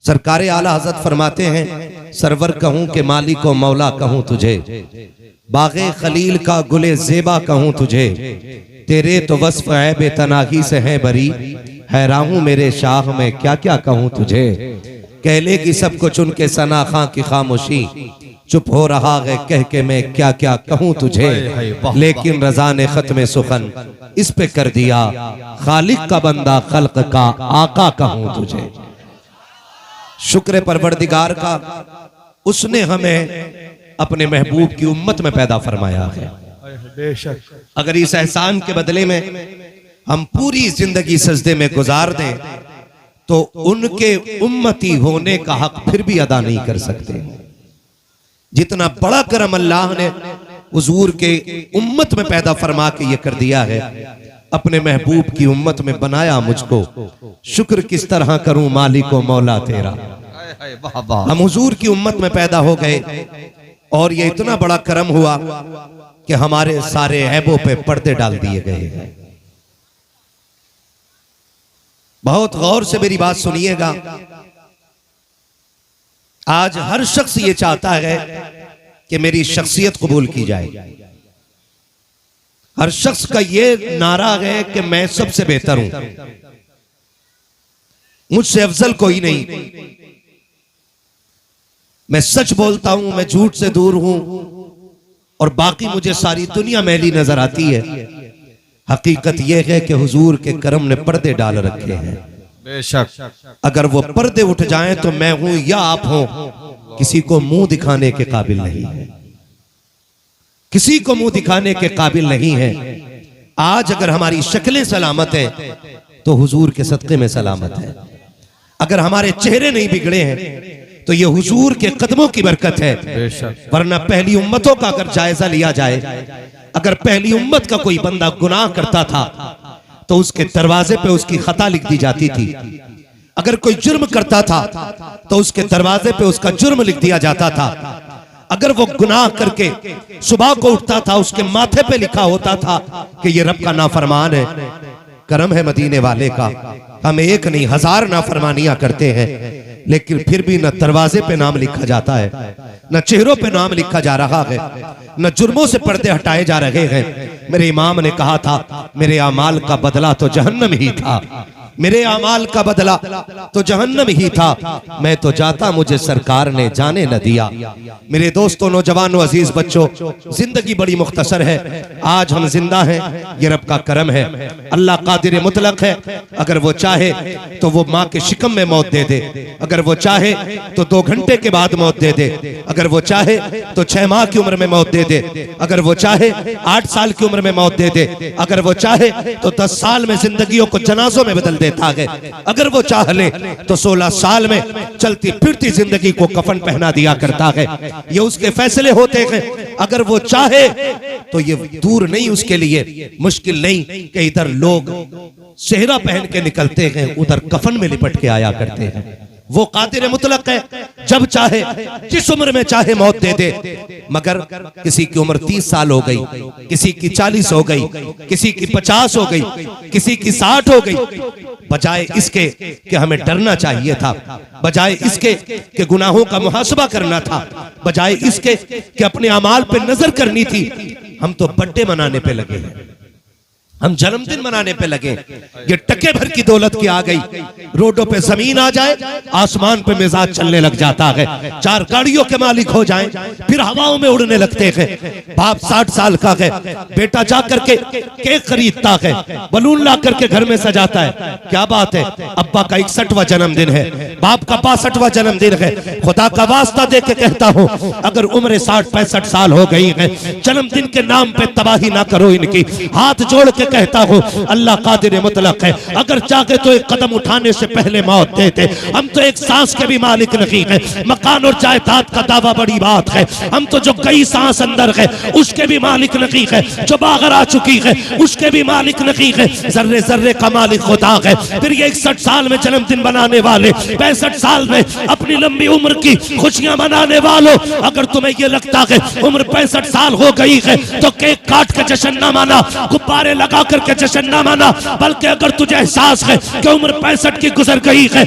सरकारे आला हजरत फरमाते हैं, सरवर कहूं के मालिक व मौला कहूं तुझे, बागे खलील का गुले ज़ेबा कहूं तुझे, तेरे तो वस्फ ऐब तनाही से है बरी, हैरान हूं मेरे शाह में क्या क्या कहूं तुझे। कह लेगी सब कुछ उनके सना खां की खामोशी, चुप हो रहा है कह के मैं क्या क्या कहूं तुझे। लेकिन रजा ने खत्म सुखन इस पे कर दिया, खालिक का बंदा खल्क का आका कहूं तुझे। शुक्र परवरदिगार का, उसने हमें अपने महबूब की उम्मत में पैदा फरमाया है। अगर इस एहसान के बदले में हम पूरी जिंदगी सजदे में गुजार दें तो उनके उम्मती होने का हक फिर भी अदा नहीं कर सकते। जितना बड़ा करम अल्लाह ने हुजूर के उम्मत में पैदा फरमा के ये कर दिया है, अपने महबूब की उम्मत में बनाया मुझको, शुक्र किस तरह करूं मालिक व मौला तेरा। हम हुजूर की उम्मत में पैदा हो गए और ये इतना बड़ा करम हुआ कि हमारे सारे ऐबों पे पर्दे डाल दिए गए हैं। बहुत गौर से मेरी बात सुनिएगा। आज हर शख्स ये चाहता है कि मेरी शख्सियत कबूल की जाए। हर शख्स का ये नारा है कि मैं सबसे बेहतर हूं, मुझसे अफजल कोई नहीं, मैं सच बोलता हूं, मैं झूठ से दूर हूं और बाकी मुझे सारी दुनिया मैली नजर आती है। हकीकत यह है कि हुजूर के करम ने पर्दे डाल रखे हैं। बेशक अगर वो पर्दे उठ जाएं तो मैं हूं या आप हो, किसी को मुंह दिखाने के काबिल नहीं है, किसी को मुंह दिखाने के काबिल नहीं है। आज अगर हमारी शक्लें सलामत है तो हुजूर के सदक़े में सलामत है। अगर हमारे चेहरे नहीं बिगड़े हैं तो ये हुजूर के कदमों की बरकत है। वरना पहली उम्मतों का अगर जायजा लिया जाए, अगर पहली उम्मत का कोई बंदा गुनाह करता था तो उसके दरवाजे पे उसकी खता लिख दी जाती थी। अगर कोई जुर्म करता था तो उसके दरवाजे पे उसका जुर्म लिख दिया जाता था। अगर वो गुनाह करके सुबह को उठता था, उसके माथे पे लिखा होता था कि ये रब का नाफरमान है। करम है मदीने वाले का, हम एक नहीं 1000 नाफरमानियां करते हैं, लेकिन फिर भी न दरवाजे पे नाम लिखा जाता है, न चेहरों पे नाम लिखा जा रहा है, न जुर्मों से पर्दे हटाए जा रहे हैं। मेरे इमाम ने कहा था, मेरे अमाल का बदला तो जहन्नम ही था, मेरे अमाल का बदला तो जहन्नम ही था, मैं तो जाता मुझे सरकार ने जाने न दिया। मेरे दोस्तों, नौजवानों, अजीज बच्चों, जिंदगी बड़ी मुख्तसर है। आज हम जिंदा हैं, ये रब का करम है। अल्लाह कादिर मुतलक है, अगर वो चाहे तो वो माँ के शिकम में मौत दे दे, अगर वो चाहे तो 2 घंटे के बाद मौत दे दे, अगर वो चाहे तो 6 माह की उम्र में मौत दे दे, अगर वो चाहे 8 साल की उम्र में मौत दे दे, अगर वो चाहे तो 10 साल में जिंदगियों को जनाजों में बदल देता है, अगर वो चाह ले तो 16 साल में चलती फिरती जिंदगी को कफन पहना दिया करता है। ये उसके फैसले होते हैं। अगर वो चाहे तो ये दूर नहीं, उसके लिए मुश्किल नहीं कि इधर लोग सेहरा पहन के निकलते हैं, उधर कफन में लिपट के आया करते हैं। वो कादिर मुतलक है, जब चाहे जिस उम्र में चाहे मौत दे दे। मगर किसी की उम्र 30 साल हो गई, किसी की 40 हो गई, किसी की 50 हो गई, किसी की 60 हो गई, बजाय इसके कि हमें डरना चाहिए था, बजाय इसके कि गुनाहों का मुहासबा करना था, बजाय इसके कि अपने अमाल पे नजर करनी थी, हम तो बर्थडे मनाने पे लगे हैं, हम जन्मदिन मनाने पे लगे। ये टके भर की दौलत की आ गई, रोडों पे जमीन आ जाए, आसमान पे मिजाज चलने लग जाता है, 4 गाड़ियों के मालिक हो जाएं, फिर हवाओं में उड़ने लगते हैं। बाप 60 साल का है, बेटा जा करके केक खरीदता है, बलून ला करके घर में सजाता है, क्या बात है। अब्बा का 61वां जन्मदिन है, बाप का 65वां जन्मदिन है। खुदा का वास्ता दे के कहता हूँ, अगर उम्र 60-65 साल हो गई है, जन्मदिन के नाम पे तबाही ना करो इनकी। हाथ जोड़ के कहता हूं, अल्लाह कादिर मुतलक है, अगर चाहे तो एक कदम उठाने से पहले मौत दे दे। हम तो एक सांस के भी मालिक नहीं है, मकान और जायदाद का दावा बड़ी बात है, हम तो जो कई सांस अंदर है उसके भी मालिक नहीं है, जो बाहर आ चुकी है उसके भी मालिक नहीं है, जर्रे जर्रे का मालिक खुदा है। फिर ये 61 साल में जन्मदिन बनाने वाले 65 साल में अपनी लंबी उम्र की खुशियां मनाने वालों, अगर तुम्हें यह लगता है उम्र 65 साल हो गई है तो केक काट के जश्न ना माना, गुब्बारे लगा करके जश्न ना माना, बल्कि अगर तुझे एहसास है कि उम्र 65 की गुजर गई है,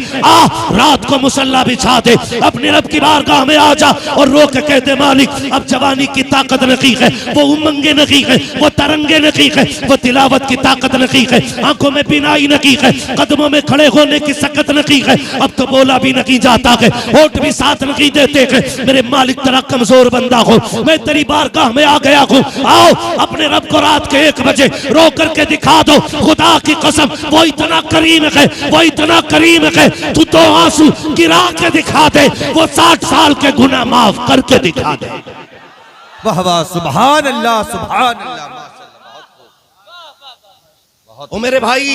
रात को मुसल्ला बिछा दे, अपने रब की बारगाह में आ जा और रो के कहते मालिक अब जवानी की ताकत नहीं है, वो उमंगे नहीं है, वो तरंगे नहीं है, वो तिलावत की ताकत नहीं है, आंखों में बिनाई नहीं है, कदमों में खड़े होने की सकत नहीं है, अब तो बोला भी नहीं जाता है, होठ भी साथ नहीं देते हैं। मेरे मालिक तेरा कमजोर बंदा हो, मैं तेरी बारगाह में आ गया हूँ, आओ अपने रब को रात के 1 बजे रो करके दिखा दो। खुदा की कसम वो इतना करीम है, वो इतना करीम है, तू 2 आंसू गिरा के दिखा दे, वो 60 साल के गुनाह माफ करके दिखा दे। वाह वाह, सुभान अल्लाह, सुभान अल्लाह। ओ मेरे भाई,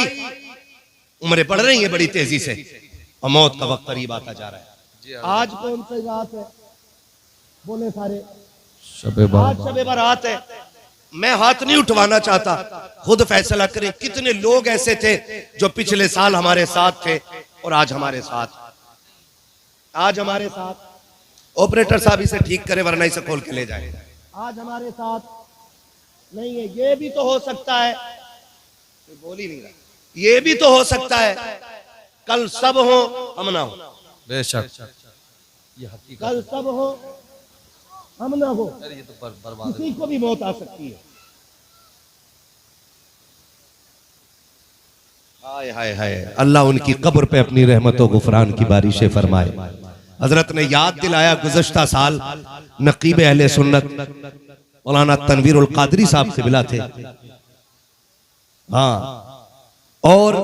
उम्रें बढ़ रही हैं बड़ी तेजी से और मौत का वक्त करीब आता जा रहा है। आज कौन सी रात है? बोले सारे आज शबे बारात है। मैं हाथ नहीं उठवाना चाहता, खुद फैसला करें कितने लोग ऐसे थे जो पिछले साल हमारे साथ थे और आज हमारे साथ ऑपरेटर साहब इसे ठीक करे वरना इसे खोल के ले जाए। आज हमारे साथ नहीं है। ये भी तो हो सकता है, बोल ही नहीं रहा, ये भी तो हो सकता है कल सब हो हम ना हो। बेशक ये हकीकत, कल सब हो हम ना हो, ये तो बर्बाद, किसी को भी मौत आ सकती है। हाय हाय हाय, अल्लाह उनकी कब्र पे अपनी रहमतों गुफरान की बारिशें फरमाए। हजरत ने याद दिलाया गुज़श्ता साल नकीब अहले सुन्नत मौलाना तनवीरुल कादरी साहब से मिला थे। हाँ, और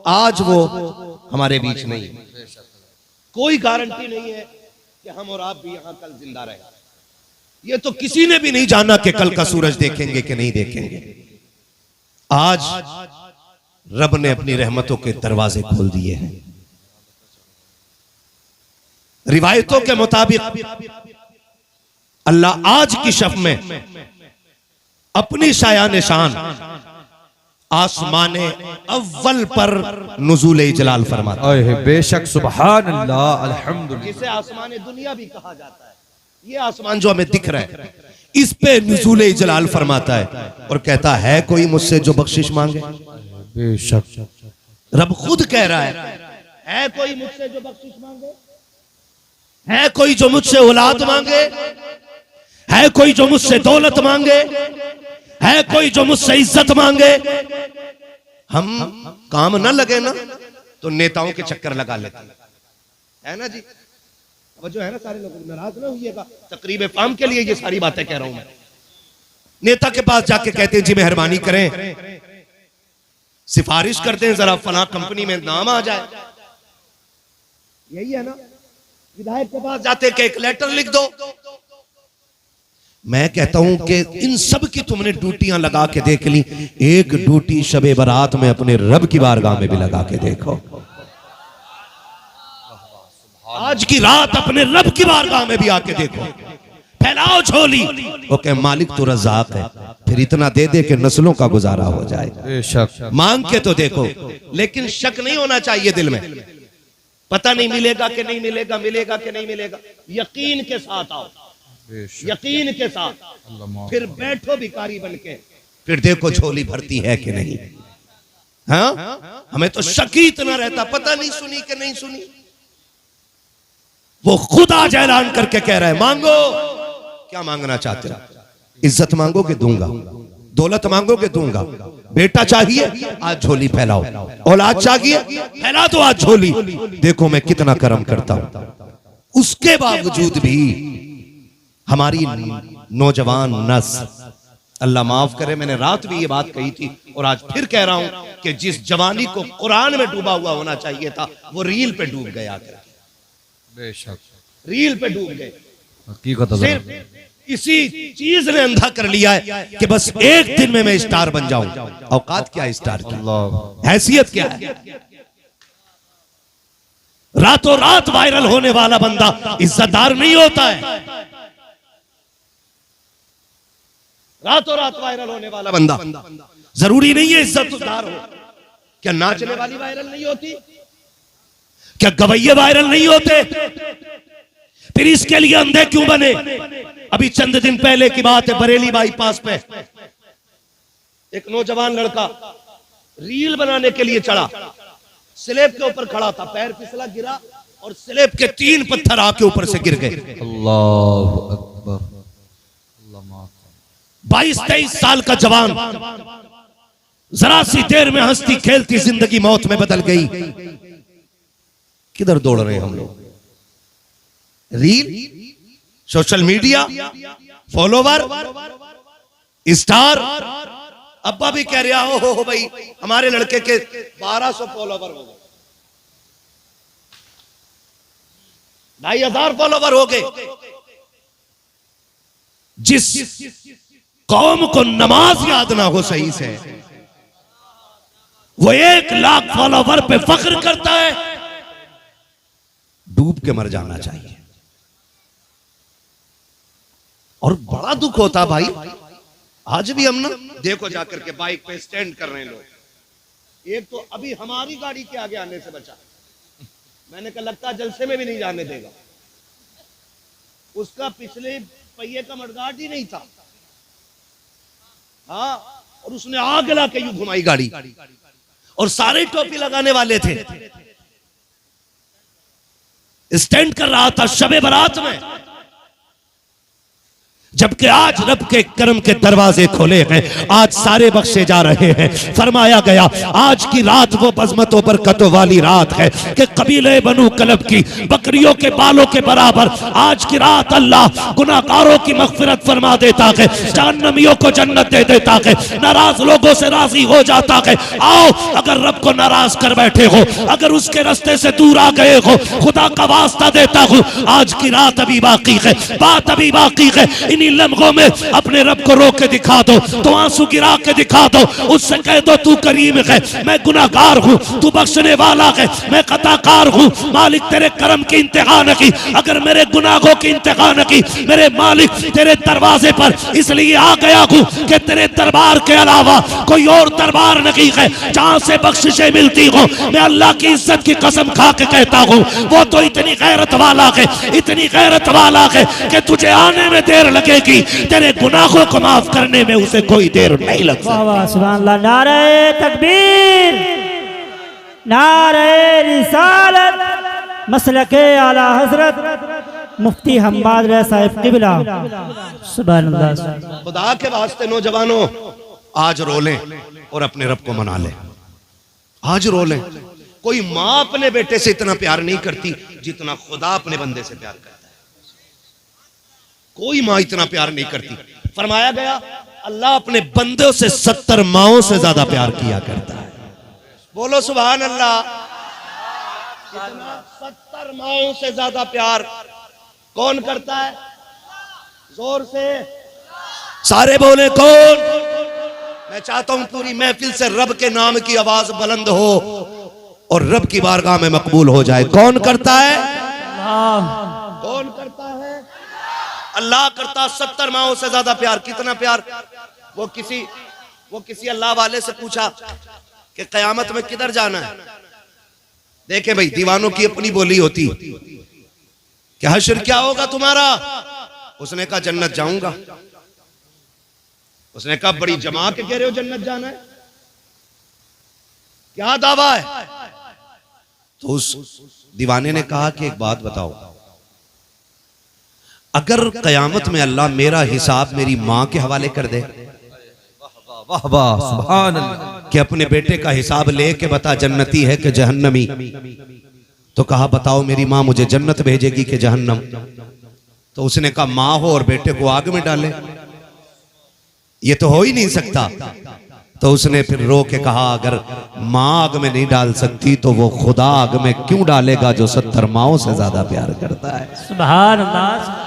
आज वो हमारे बीच नहीं। कोई गारंटी नहीं है कि हम और आप भी यहां कल जिंदा रहे। ये तो किसी ने भी नहीं जाना कि कल का सूरज देखेंगे कि नहीं देखेंगे। आज रब ने अपनी रहमतों के दरवाजे खोल दिए हैं। रिवायतों के मुताबिक अल्लाह आज की शब में अपनी शाया निशान आसमाने अव्वल पर नुज़ूल जलाल फरमाता है। बेशक सुभान अल्लाह, अल्हम्दुलिल्लाह। जिसे आसमान दुनिया भी कहा जाता है, ये आसमान जो हमें दिख रहा है इस पे नुज़ूल जलाल फरमाता है और कहता है कोई मुझसे जो बख्शिश मांगे। बेशक रब खुद कह रहा है कोई मुझसे जो बख्शिश मांगे, है कोई जो मुझसे औलाद मांगे, है कोई जो मुझसे दौलत मांगे, है कोई जो मुझसे इज्जत मांगे। हम काम ना लगे ना तो नेताओं के चक्कर लगा लेते हैं, है ना जी। अब जो है ना, सारे लोग नाराज ना होइएगा, तकरीब फाम के लिए ये सारी बातें कह रहा हूं मैं। नेता के पास जाके कहते हैं जी मेहरबानी करें, सिफारिश करते हैं जरा फलां कंपनी में नाम आ जाए, यही है ना। विधायक के पास जाते कि एक लेटर लिख दो। मैं कहता हूं कि इन सब की तुमने ड्यूटियां लगा के देख ली, एक ड्यूटी शबे बारात में अपने रब की बारगाह में भी लगा के देखो। आज की रात अपने रब की बारगाह में भी आके देखो, फैलाओ झोली। ओके मालिक तो रज़ाक है, फिर इतना दे दे कि नस्लों का गुजारा हो जाए। बेशक मांग के तो देखो, लेकिन शक नहीं होना चाहिए दिल में। पता नहीं मिलेगा कि नहीं मिलेगा, मिलेगा कि नहीं मिलेगा। यकीन के साथ आओ, यकीन के साथ, फिर बैठो भिखारी बन के, फिर देखो झोली भरती है कि नहीं। हाँ, हमें तो शक ही इतना रहता, पता नहीं सुनी कि नहीं सुनी। वो खुद आज ऐलान करके कह रहा है मांगो। क्या मांगना चाहते हो? इज्जत मांगोगे दूंगा, दौलत मांगोगे दूंगा, बेटा चाहिए आज झोली फैलाओ, औलाद चाहिए फैला दो आज झोली। देखो मैं कितना कर्म करता हूं। उसके बावजूद भी हमारी नौजवान नस्ल, अल्लाह माफ करे, मैंने रात भी ये बात कही थी और आज फिर कह रहा हूं कि जिस जवानी को कुरान में डूबा हुआ होना चाहिए था वो रील पे डूब गया। बेशक रील पे डूब गए। हकीकत सिर्फ इसी चीज ने अंधा कर लिया है कि बस एक दिन में मैं स्टार बन जाऊं। औकात क्या है स्टार की, हैसियत क्या है? रातों रात वायरल होने वाला बंदा इज्जतदार नहीं होता है। रातों रात वायरल होने वाला बंदा जरूरी नहीं है इज्जतदार हो। क्या नाचने वाली वायरल नहीं होती? क्या गवैये वायरल नहीं होते? फिर इसके लिए अंधे क्यों बने? अभी चंद दिन पहले की बात है, बरेली बाईपास पे एक नौजवान लड़का रील बनाने के लिए चढ़ा, स्लैब के ऊपर खड़ा था, पैर फिसला, गिरा और स्लैब के 3 पत्थर आके ऊपर से गिर गए। अल्लाह अकबर। 22-23 साल का जवान, जरा सी देर में हंसती खेलती जिंदगी मौत में बदल गई। किधर दौड़ रहे हैं हम लोग? Reel, social media, follower, star. अब्बा भी कह रहा हो भाई हमारे लड़के के 1200 फॉलोवर हो गए, 2500 फॉलोवर हो गए। जिस कौम को नमाज याद ना हो सही से, वो 1 लाख फॉलोवर पे फख्र करता है। डूब के मर जाना चाहिए। और बड़ा दुख होता भाई, आज भी हम ना देखो जाकर के बाइक पे स्टैंड कर रहे हैं लोग। एक तो अभी हमारी गाड़ी के आगे आने से बचा, मैंने कहा लगता जलसे में भी नहीं जाने देगा। उसका पिछले पहिए का मडगार्ड ही नहीं था, हाँ, और उसने आग ला के यूं घुमाई गाड़ी, और सारे टोपी लगाने वाले थे। स्टैंड कर रहा था शबे बारात में, जबकि आज रब के करम के दरवाजे खोले हैं, आज सारे बख्शे जा रहे हैं। फरमाया गया आज की रात वो बज़मतों बरकतों वाली रात है कि कबीले बनु कलब की बकरियों के बालों के बराबर आज की रात अल्लाह गुनाहगारों की मग़फ़िरत फरमा देता है, जहन्नमियों को जन्नत दे देता है, नाराज लोगों से राजी हो जाता है। आओ, अगर रब को नाराज कर बैठे हो, अगर उसके रास्ते से दूर आ गए हो, खुदा का वास्ता देता हूं, आज की रात अभी बाकी है, बात अभी बाकी है। इन्हीं लम्हों में अपने रब को रोक के दिखा दो, तो आंसू गिरा के दिखा दो, उससे कह दो तू करीम है, मैं गुनाहगार हूं, तू बख्शने वाला है, मैं खताकार हूं। मालिक तेरे करम की इंतहा न की, अगर मेरे गुनाहों की इंतहा न की, मेरे मालिक तेरे दरवाजे पर इसलिए आ गया हूं कि तेरे दरबार के अलावा कोई और दरबार नहीं है जहां से बख्शिशें मिलती हो। मैं अल्लाह की इज्जत की कसम खा के कहता हूं, वो तो इतनी गैरत वाला है, इतनी गैरत वाला है कि तुझे आने में देर लगे, तेरे गुनाहों को माफ करने में उसे कोई देर नहीं लग सकती। सुभान अल्लाह। नारे तकबीर, नारे रिसालत, मसलके आला हजरत मुफ्ती हम्माद रज़ा साहिब क़िबला। सुभान अल्लाह। खुदा के वास्ते नौजवानों, आज रो लें और अपने रब को मना लें। आज रो लें। कोई माँ अपने बेटे से इतना प्यार नहीं करती जितना खुदा अपने बंदे से प्यार करता है। कोई माँ इतना प्यार नहीं करती। फरमाया गया अल्लाह अपने बंदों से 70 माओं से ज्यादा प्यार किया करता है। बोलो सुभान अल्लाह। 70 माओं से ज्यादा प्यार कौन करता है? जोर से सारे बोले कौन? मैं चाहता हूं पूरी महफिल से रब के नाम की आवाज बुलंद हो और रब की बारगाह में मकबूल हो जाए। कौन करता है? कौन करता है? अल्लाह करता। 70 माओं से ज्यादा प्यार। कितना प्यार? वो किसी अल्लाह वाले से पूछा कि कयामत में किधर जाना है। देखे भाई, दीवानों की अपनी बोली होती कि हश्र क्या होगा तुम्हारा? उसने कहा जन्नत जाऊंगा। उसने कहा बड़ी जमा के कह रहे हो जन्नत जाना है, क्या दावा है? तो उस दीवाने ने कहा कि एक बात बताओ, अगर कयामत में अल्लाह मेरा हिसाब मेरी मां के हवाले कर दे, वाह वाह सुभान अल्लाह, कि अपने बेटे का हिसाब लेके बता जन्नती है कि जहन्नमी, तो कहा बताओ मेरी मां मुझे जन्नत भेजेगी कि जहन्नम? तो उसने कहा मां हो और बेटे को आग में डाले, ये तो हो ही नहीं सकता। तो उसने फिर रो के कहा अगर मां आग में नहीं डाल सकती तो वो खुदा आग में क्यों डालेगा जो 70 माओं से ज्यादा प्यार करता है। सुभान अल्लाह।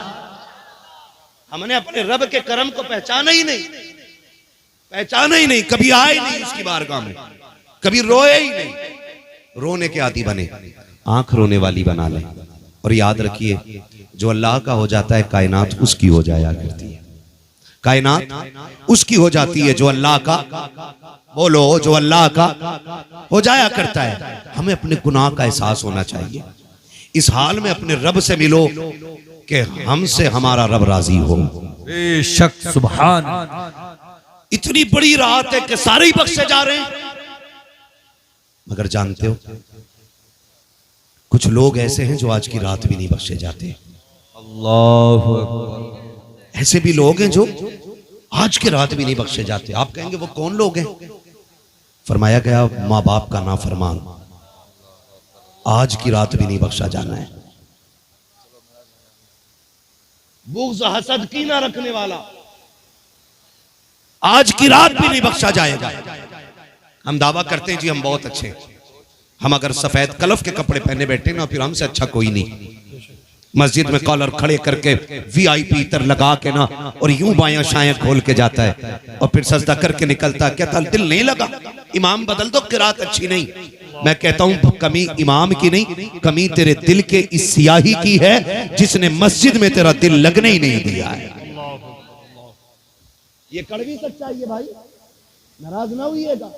हमने अपने रब के करम को पहचाना ही नहीं, पहचाना ही नहीं, कभी आए नहीं उसकी बारगाह में, कभी रोए ही नहीं। रोने के आदी बने, आंख रोने वाली बना ले। और याद रखिए जो अल्लाह का हो जाता है कायनात उसकी हो जाया करती है। कायनात उसकी हो जाती है जो अल्लाह का, बोलो, जो अल्लाह का हो जाया करता है। हमें अपने गुनाह का एहसास होना चाहिए। इस हाल में अपने रब से मिलो कि हमसे हमारा रब राजी हो। बेशक सुभान। इतनी बड़ी रात है कि सारे ही बख्शे जा रहे हैं, मगर जानते हो कुछ लोग ऐसे हैं जो आज की रात भी नहीं बख्शे जाते। अल्लाह अकबर। ऐसे भी लोग हैं जो आज की रात भी नहीं बख्शे जाते। आप कहेंगे वो कौन लोग हैं? फरमाया गया माँ बाप का नाफरमान आज की रात भी नहीं बख्शा जाना है। बुग़्ज़ हसद की ना रखने वाला आज की रात भी नहीं बख्शा जाएगा। हम दावा करते हैं जी हम बहुत अच्छे हैं, हम अगर सफेद कलफ के कपड़े पहने बैठे ना फिर हमसे अच्छा कोई नहीं। मस्जिद में कॉलर खड़े करके वीआईपी इतर लगा के ना और यूं बायां शायां खोल के जाता है और फिर सजदा करके निकलता है। क्या दिल नहीं लगा? इमाम बदल दो, किरात अच्छी नहीं। मैं कहता हूं कमी इमाम की नहीं, कमी तेरे दिल के इस सियाही की है जिसने मस्जिद में तेरा दिल लगने ही नहीं दिया है। ये कड़वी सच्चाई है भाई, नाराज ना होइएगा।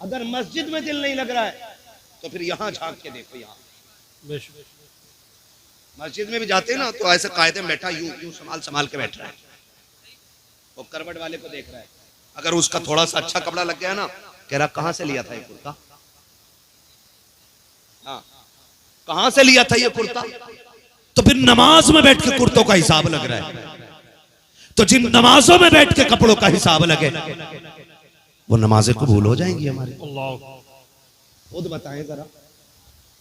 अगर मस्जिद में दिल नहीं लग रहा है तो फिर यहां झांक के देखो। यहां मस्जिद में भी जाते हैं ना तो ऐसे कायदे में बैठा यूं यूं संभाल के बैठ रहा है, वो करवट वाले को देख रहा है। अगर उसका थोड़ा सा अच्छा कपड़ा लग गया ना, कह रहा कहां से लिया था ये कुर्ता? हाँ, कहां से लिया था ये कुर्ता? तो फिर नमाज में बैठ के कुर्तों का हिसाब लग रहा है। तो जिन नमाजों में बैठ के कपड़ों का हिसाब लगे वो नमाजें कबूल हो जाएंगी हमारी। खुद बताएं जरा,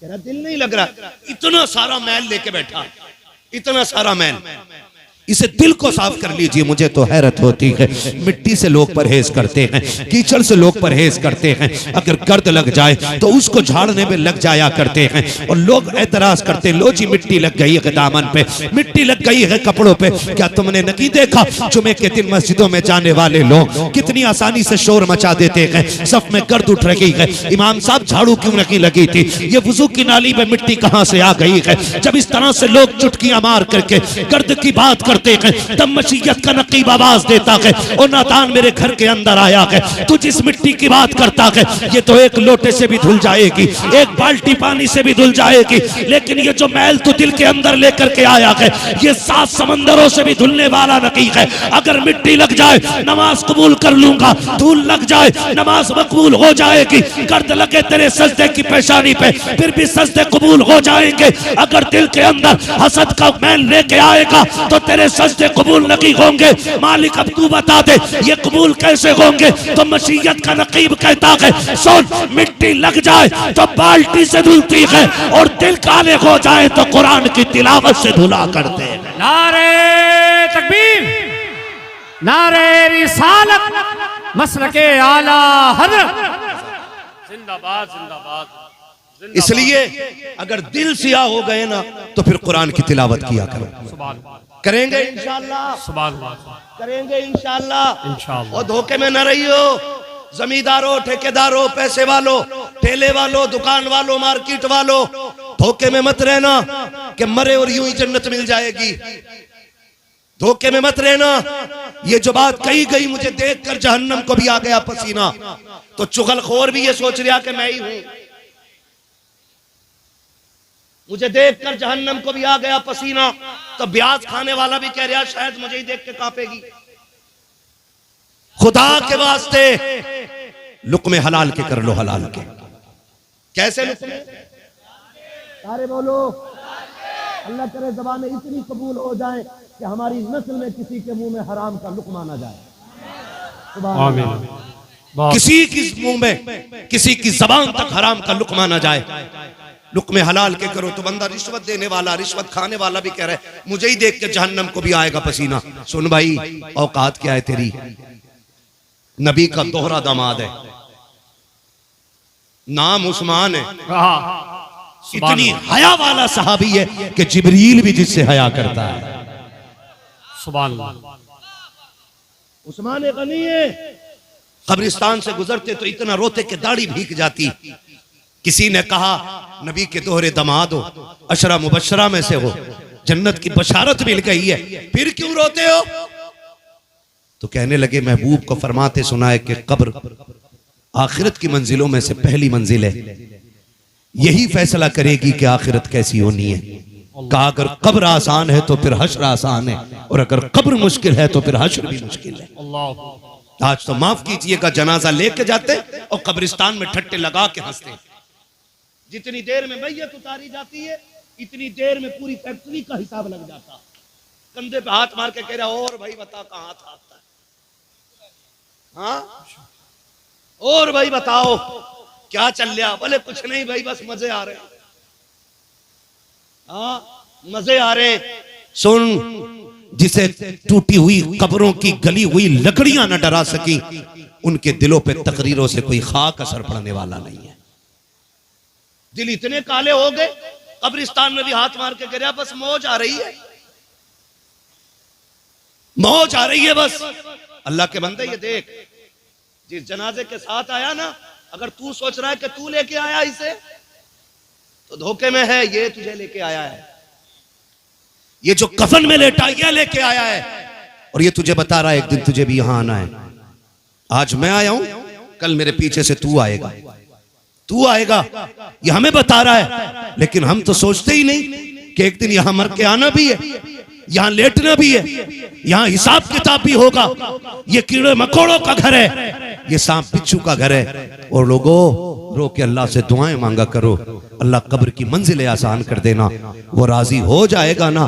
तेरा दिल नहीं लग रहा, इतना सारा मैल लेके बैठा, इतना सारा मैल, इसे दिल को साफ कर लीजिए। मुझे तो हैरत होती है, मिट्टी से लोग परहेज करते हैं, कीचड़ से लोग परहेज करते हैं, अगर गर्द लग जाए तो उसको झाड़ने में लग जाया करते हैं और लोग एतराज करते हैं, लो जी मिट्टी लग गई है दामन पे, मिट्टी लग गई है कपड़ों पे। क्या तुमने नहीं देखा जुमे के दिन मस्जिदों में जाने वाले लोग कितनी आसानी से शोर मचा देते हैं, सफ में गर्द उठ रही है, इमाम साहब झाड़ू क्यों नहीं लगी थी, ये वुजू की नाली में मिट्टी कहां से आ गई है। जब इस तरह से लोग चुटकियां मार करके गर्द की बात करते हैं तब मशीयत का नकीब आवाज देता है, ओ नादान मेरे घर के अंदर आया है, तू जिस मिट्टी की बात करता है ये तो एक लोटे से भी धुल जाएगी, एक बाल्टी पानी से भी धुल जाएगी, लेकिन ये जो मैल तू दिल के अंदर लेकर के आया है ये 7 समंदरों से भी धुलने वाला नकीब है। अगर मिट्टी लग जाए नमाज कबूल कर लूंगा, धूल लग जाए नमाज मकबूल हो जाएगी, गर्द लगे तेरे सजदे की पेशानी पे फिर भी सजदे कबूल हो जाएंगे। अगर दिल के अंदर हसद का मैल लेके आएगा तो तेरे सजदे कबूल नहीं होंगे। मालिक अब तू बता दे ये कबूल कैसे होंगे? तो मशीयत का नकीब कहता है सुन, मिट्टी लग जाए तो बाल्टी से धुलती है और दिल काले हो जाए तो कुरान की तिलावत से धुला करते हैं। नारे तकबीर, नारे रिसालत, मसलके आला हज़रत, जिंदाबाद जिंदाबाद। इसलिए अगर दिल सियाह हो गए ना तो फिर कुरान की तिलावत किया करो। करेंगे इंशाअल्लाह, करेंगे इंशाअल्लाह। और धोखे में न रहियो, जमींदारों, ठेकेदारों, पैसे वालों, ठेले वालों, दुकान वालों, मार्केट वालों, धोखे में मत रहना कि मरे और यूं ही जन्नत मिल जाएगी। धोखे में मत रहना। ये जो बात कही गई मुझे देखकर जहन्नम को भी आ गया पसीना, तो चुगलखोर भी ये सोच रहा कि मैं ही हूं। मुझे देखकर जहन्नम को भी आ गया पसीना, तो ब्याज खाने वाला भी कह रहा शायद मुझे ही देख के कांपेगी। खुदा के वास्ते लुक्मे हलाल के कर लो, हलाल के। कैसे लुक्मे? सारे बोलो, अल्लाह करे ज़बानें इतनी कबूल हो जाएं कि हमारी नस्ल में किसी के मुंह में हराम का लुक्मा ना जाए। आमीन। किसी की मुंह में, किसी की जबान तक हराम का लुक्मा ना जाए। लुक्मे हलाल के करो। तो बंदा रिश्वत देने वाला, रिश्वत खाने वाला भी कह रहा है मुझे ही देख के जहन्नम को भी आएगा पसीना। सुन भाई, औकात क्या है तेरी? नबी का दोहरा दामाद है, नाम उस्मान है, इतनी हया वाला सहाबी है कि जिब्रील भी जिससे हया करता है। सुभान अल्लाह। उस्मान गनी है, कब्रिस्तान से गुजरते तो इतना रोते कि दाढ़ी भीग जाती। किसी ने कहा नबी के दोहरे दमाद हो, अशरा मुबशरा में से हो, जन्नत की बशारत मिल गई है, फिर क्यों रोते हो? तो कहने लगे महबूब को फरमाते सुना है कि कब्र आखिरत की मंजिलों में से पहली मंजिल है, यही फैसला करेगी कि आखिरत कैसी होनी है। कहा अगर कब्र आसान है तो फिर हश्र आसान है, और अगर कब्र मुश्किल है तो फिर हश्र भी मुश्किल है। आज तो माफ कीजिएगा, जनाजा लेके जाते और कब्रिस्तान में ठट्टे लगा के हंसते। जितनी देर में मैयत उतारी जाती है इतनी देर में पूरी फैक्ट्री का हिसाब लग जाता। कंधे पे हाथ मार के कह रहा और भाई बता कहां था, हाँ और भाई बताओ क्या चल रहा? बोले कुछ नहीं भाई बस मजे आ रहे हैं। हाँ मजे आ रहे। सुन, जिसे टूटी हुई कब्रों की गली हुई लकड़ियां न डरा सकी, उनके दिलों पे तकरीरों से कोई खाक असर पड़ने वाला नहीं है। दिल इतने काले हो गए, कब्रिस्तान में भी हाथ मार के गिरा, बस मौज आ रही है, मौज आ रही है बस। अल्लाह के बंदे ये देख, जिस जनाजे के साथ आया ना, अगर तू सोच रहा है कि तू लेके आया इसे तो धोखे में है। ये तुझे लेके आया है, ये जो कफन में लेटा ये लेके आया है, और ये तुझे बता रहा है एक दिन तुझे भी यहां आना है। आज मैं आया हूं, कल मेरे पीछे से तू आएगा, तू आएगा, ये हमें बता रहा है। लेकिन हम तो सोचते ही नहीं कि एक दिन यहां मर के आना भी है, यहां लेटना भी है, यहां हिसाब किताब भी होगा। ये कीड़े मकोड़ों का घर है, ये सांप बिच्छू का घर है। और लोगों रो के अल्लाह से दुआएं मांगा करो, अल्लाह कब्र की मंजिलें आसान कर देना। वो राजी हो जाएगा ना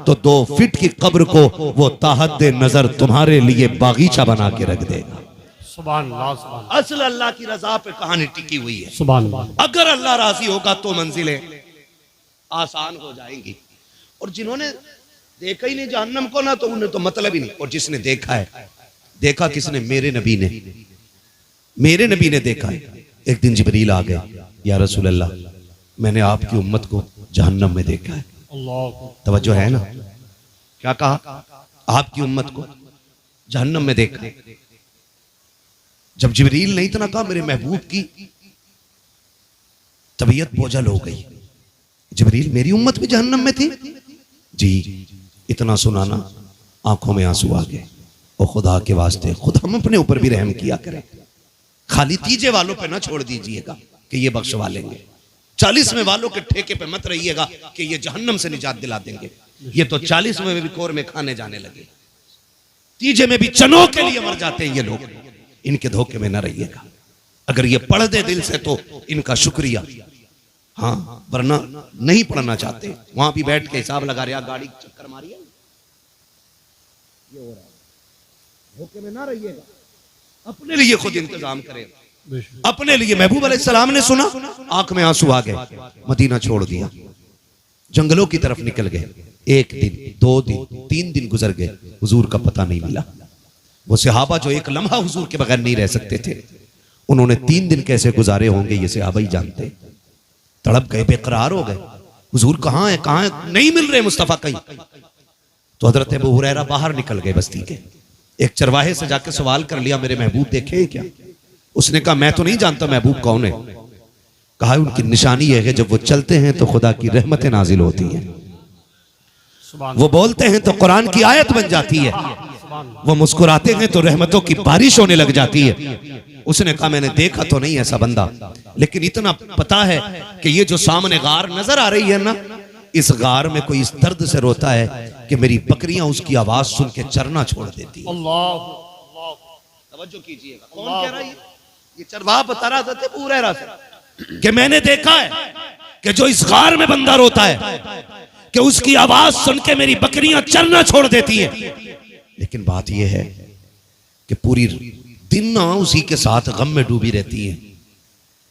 तो 2 फीट की कब्र को वो ताहत नजर तुम्हारे लिए बागीचा बना के रख देगा। सुभान अल्लाह, सुभान अल्लाह। असल अल्लाह की रजा पे कहानी टिकी हुई है। सुभान अल्लाह। अगर अल्लाह राजी होगा तो मंजिलें आसान हो जाएंगी। और जिन्होंने देखा ही नहीं जहन्नम को ना, तो उन्हें तो मतलब ही नहीं। और जिसने देखा है, देखा किसने? मेरे नबी ने, मेरे नबी ने देखा है। एक दिन जिब्रील आ गया, या रसूल अल्लाह मैंने आपकी उम्मत को जहन्नम में देखा है। तवज्जो है ना? क्या कहा? आपकी उम्मत को जहन्नम में देखा है। जब जिब्रील ने इतना कहा, मेरे महबूब की तबीयत बोझल हो गई। जिब्रील, मेरी उम्मत भी जहन्नम में थी? जी। इतना सुनाना आंखों में आंसू आ गए। और खुदा के वास्ते खुद हम अपने ऊपर भी रहम किया करें, खाली तीजे वालों पे ना छोड़ दीजिएगा कि ये बख्शवा लेंगे। 40वें वालों के ठेके पे मत रहिएगा कि ये जहन्नम से निजात दिला देंगे। ये तो 40वें में भी कोर में खाने जाने लगे, तीजे में भी चनों के लिए मर जाते हैं ये लोग। इनके धोखे में न रहिएगा। अगर ये पढ़ दे दिल से तो इनका शुक्रिया, हाँ, वरना नहीं पढ़ना चाहते। वहां भी बैठ के हिसाब लगा रहे, गाड़ी चक्कर मारिए, ये हो रहा है। धोखे में ना रहिएगा, अपने लिए खुद इंतजाम करें, अपने लिए। महबूब अलैहिस्सलाम ने सुना, आंख में आंसू आ गए, मदीना छोड़ दिया, जंगलों की तरफ निकल गए। 1 दिन 2 दिन 3 दिन गुजर गए, हुजूर का पता नहीं मिला। वो सहाबा जो एक लम्हा हुजूर के बगैर नहीं रह सकते थे, उन्होंने 3 दिन कैसे गुजारे होंगे ये सहाबा ही जानते। तड़प गए, बेकरार हो गए, हुजूर कहाँ है, कहाँ है, नहीं मिल रहे मुस्तफा कहीं। तो हजरत अबू हुरैरा बाहर निकल गए बस्ती के। एक चरवाहे से जाके सवाल कर लिया, मेरे महबूब देखे हैं क्या? उसने कहा, मैं तो नहीं जानता महबूब कौन है। कहा, उनकी निशानी यह है जब वो चलते हैं तो खुदा की रहमतें नाजिल होती हैं, वो बोलते हैं तो कुरान की आयत बन जाती है, वो मुस्कुराते हैं तो रहमतों की बारिश होने लग जाती है। उसने कहा, मैंने देखा तो नहीं ऐसा बंदा, लेकिन इतना पता है कि ये जो सामने गार नजर आ रही है ना, इस गार में कोई इस दर्द से रोता है कि मेरी बकरियां उसकी आवाज सुन के चरना छोड़ देती है। तवज्जो कीजिएगा, कौन कह रहा है? ये चरवाहा बता रहा था अबू हुरैरा से कि मैंने देखा है कि जो इस गार में बंदा रोता है कि उसकी आवाज सुन के मेरी बकरियां चरना छोड़ देती हैं। लेकिन बात यह है कि पूरी दिन ना उसी के साथ गम में डूबी रहती हैं,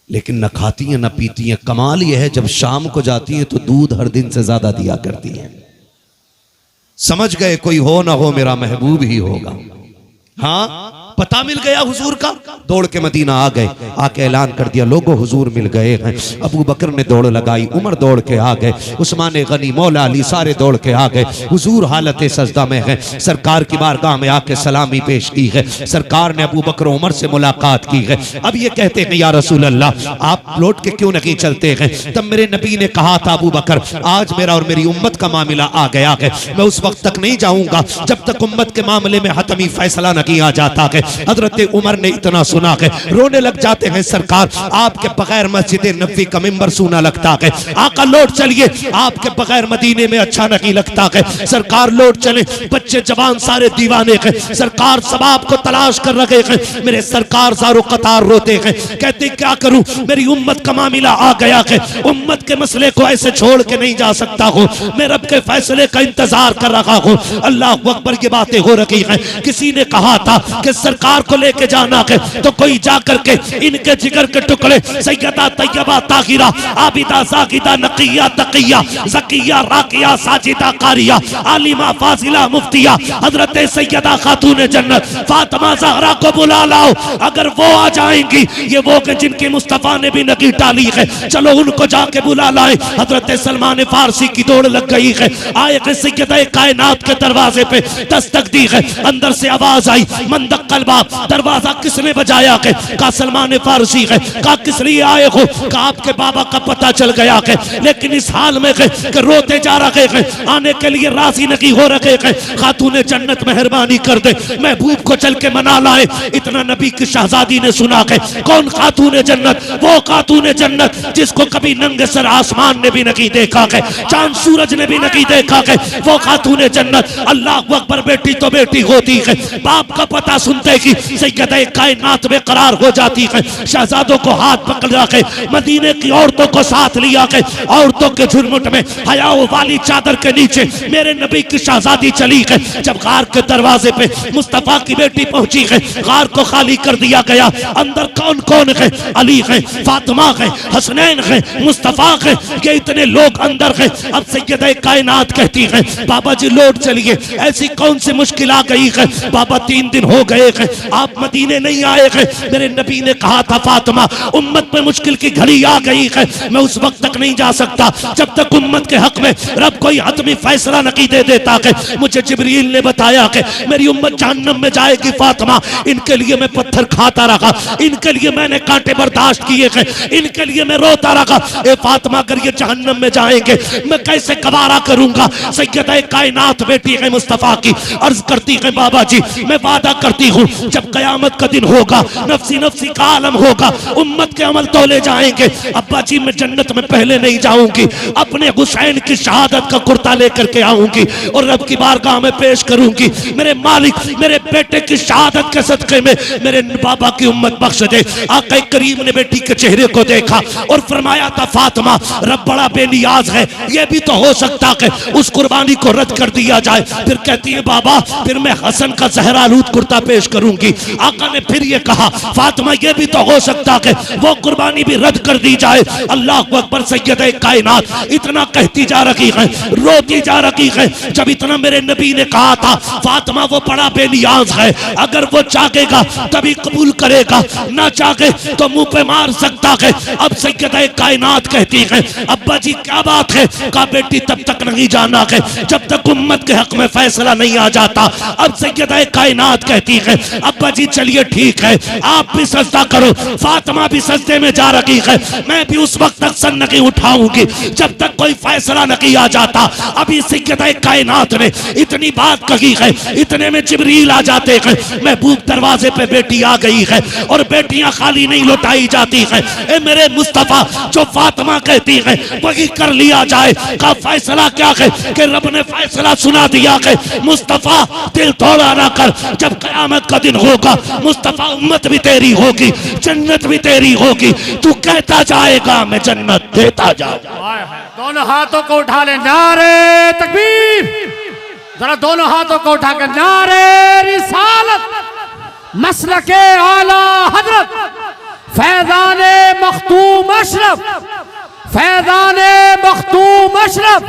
लेकिन न खाती हैं न पीती हैं। कमाल यह है जब शाम को जाती हैं तो दूध हर दिन से ज्यादा दिया करती हैं। समझ गए कोई हो ना हो मेरा महबूब ही होगा। हाँ, पता मिल गया हुजूर का, दौड़ के मदीना आ गए, आके ऐलान कर दिया, लोगों हुजूर मिल गए हैं। अबू बकर ने दौड़ लगाई, उमर दौड़ के आ गए, उस्मान गनी, मौला अली सारे दौड़ के आ गए। हुजूर हालत सजदा में है, सरकार की बारगाह में आके सलामी पेश की है। सरकार ने अबू बकर उमर से मुलाकात की है। अब ये कहते हैं, या रसूल अल्लाह आप लौट के क्यों नहीं चलते हैं? तब मेरे नबी ने कहा था, अबू बकर आज मेरा और मेरी उम्मत का मामला आ गया है, मैं उस वक्त तक नहीं जाऊंगा जब तक उम्मत के मामले में हतमी फैसला न किया जाता है। हजरत उमर ने इतना सुना है, रोने लग जाते हैं, सरकार आपके बगैर मस्जिद नबी का मिंबर सूना लगता है, आका लौट चलिए, आपके बगैर मदीने में अच्छा नहीं लगता है, सरकार लौट चले, बच्चे जवान सारे दीवाने हैं, सरकार सब आपको तलाश कर रहे हैं, मेरे सरकार ज़ारो कतार रोते हैं, कहते क्या करूं, मेरी उम्मत का मामला आ गया है, उम्मत के मसले को ऐसे छोड़ के नहीं जा सकता हूं, मैं रब के फैसले का इंतजार कर रहा हूं। अल्लाह अकबर की बातें हो रही हैं। किसी ने कहा था कि सरकार को लेके जाना है, तो कोई जाकर के इनके जिगर के टुकड़े सैयदा तैयबा ताहिरा आबिदा जाकिदा नकिया तकिया ज़किया राकिया साजिदा कारिया आलिमा फाजिला मुफ्तिया हजरत सैयदा खातून जन्नत फातिमा ज़हरा को बुला लाओ, अगर वो आ जाएंगी, ये वो के जिनकी मुस्तफा ने भी नकी डाली है, चलो उनको जाके बुला लाए। हजरत सलमान फारसी की दौड़ लग गई है, आए कि सैयदा कायनात के दरवाजे पे दस्तक दी है, अंदर से आवाज आई, मंदक कलबा, दरवाजा किसने बजाया है? कहा सलमान फारसी है। कहा किस लिए आए हो? कहा आपके बाबा का पता चल गया है, लेकिन इस हाल में है कि रोते जा रहे हैं, आने के लिए राजी नहीं हो रहे हैं। खातून जन्नत मेहरबानी कर दे, महबूब को चल के मना लाए। इतना नबी की शहजादी ने सुना है, कौन खातून जन्नत? वो खातून जन्नत जिसको कभी नंगे सर आसमान ने भी नहीं देखा है, चांद सूरज ने भी नहीं देखा है, वो खातून जन्नत। अल्लाह अकबर, बेटी तो बेटी होती है, बाप का पता सुनते ही सैयदा कायनात में करार हो जाती है। शहजादों को हाथ पकड़ा के मदीने की औरतों को साथ लिया के औरतों के झुरमुट में हयाओ वाली चादर के नीचे मेरे नबी की शहजादी चली है। जब गार के दरवाजे पे मुस्तफा की बेटी पहुंची है, गार को खाली कर दिया गया। अंदर कौन कौन है? अली है, फातिमा है, हसनैन है, मुस्तफा है, ये इतने लोग अंदर है। अब सैयदा कायनात कहती है, बाबा जी लौट चलिए, ऐसी कौन सी मुश्किल आ गई है? बाबा 3 दिन हो गए हैं, आप मदीने नहीं आए हैं। मेरे नबी ने कहा था फातिमा, उम्मत में मुश्किल की घड़ी आ गई है, मैं उस वक्त तक नहीं जा सकता जब तक उम्मत के हक में रब कोई हतमी फैसला नहीं दे देता है। मुझे जिब्रील ने बताया कि मेरी उम्मत जहन्नम में जाएगी फातिमा, इनके लिए मैं पत्थर खाता रहा, इनके लिए मैंने कांटे बर्दाश्त किए हैं, इनके लिए मैं रोता रहा। ए फातिमा, अगर ये जहन्नम में जाएंगे मैं कैसे गवारा करूंगा? सैयदा कायनात बेटी है मुस्तफा की, अर्ज करती है, बाबा जी मैं वादा करती हूँ जब कयामत का दिन होगा, नफ्सी नफ्सी का आलम होगा, उम्मत के अमल तोले जाएंगे, अब्बा जी मैं जन्नत में पहले नहीं जाऊंगी, अपने हुसैन की शहादत का कुर्ता लेकर के आऊंगी और रब की बारगाह में पेश करूंगी। मेरे मालिक, मेरे बेटे की शहादत के सदके में मेरे बाबा की उम्मत बख्श दे। आका करीम ने बेटी के चेहरे को देखा और फरमाया था, फातिमा रब बड़ा बेनियाज है, यह भी तो हो सकता है उस कुर्बानी को रद्द कर दिया जाए। फिर कहती है, बाबा फिर मैं हसन का जहरालूद कुर्ता पेश करूंगी। आका ने फिर ये कहा, फातिमा ये भी तो हो सकता है वो कुर्बानी भी रद्द कर दी जाए। अल्लाह अकबर। सैयदा कायनात इतना कहती जा रही है, रोती जा रही है। जब इतना मेरे नबी ने कहा था, फातिमा वो बड़ा बेनियाज है, अगर वो चाहेगा तभी कबूल करेगा, ना चाहे तो मुंह पे मार सकता है। अब सैयदा कायनात कहती है, अब्बा जी क्या बात है? कहा बेटी तब तक नहीं जाना है जब तक उम्मत के हक में फैसला नहीं आ जाता। अब सैयदा कायनात कहती है, अब्बा जी चलिए ठीक है, आप भी सजदा करो। फातिमा भी सजदे में जा रही है, मैं भी उस वक्त तक सर नहीं उठाऊंगी जब तक कोई फैसला नहीं आ जाता। अभी सैयदा कायनात ने इतनी बात कही है, इतने में जिब्रील आ जाते हैं। महबूब दरवाजे पे बेटी आ गई है और बेटियां खाली नहीं लौटाई जाती है। ए मेरे मुस्तफा, जो फातिमा कहती है वही कर लिया जाए। का फैसला क्या है कि रब ने फैसला सुना दिया है, मुस्तफा दिल थोड़ा ना कर, जब कयामत का दिन होगा मुस्तफा उम्मत भी तेरी होगी, जन्नत भी तेरी होगी, तू कहता जाएगा मैं जन्नत देता जाऊंगा। दोनों हाथों को उठा ले, नारे तकबीर। जरा दोनों हाथों को उठा कर नारे रिसालत, मसलके आला हजरत, फैज़ाने मखतूम अशरफ, फैज़ाने मखतूम अशरफ,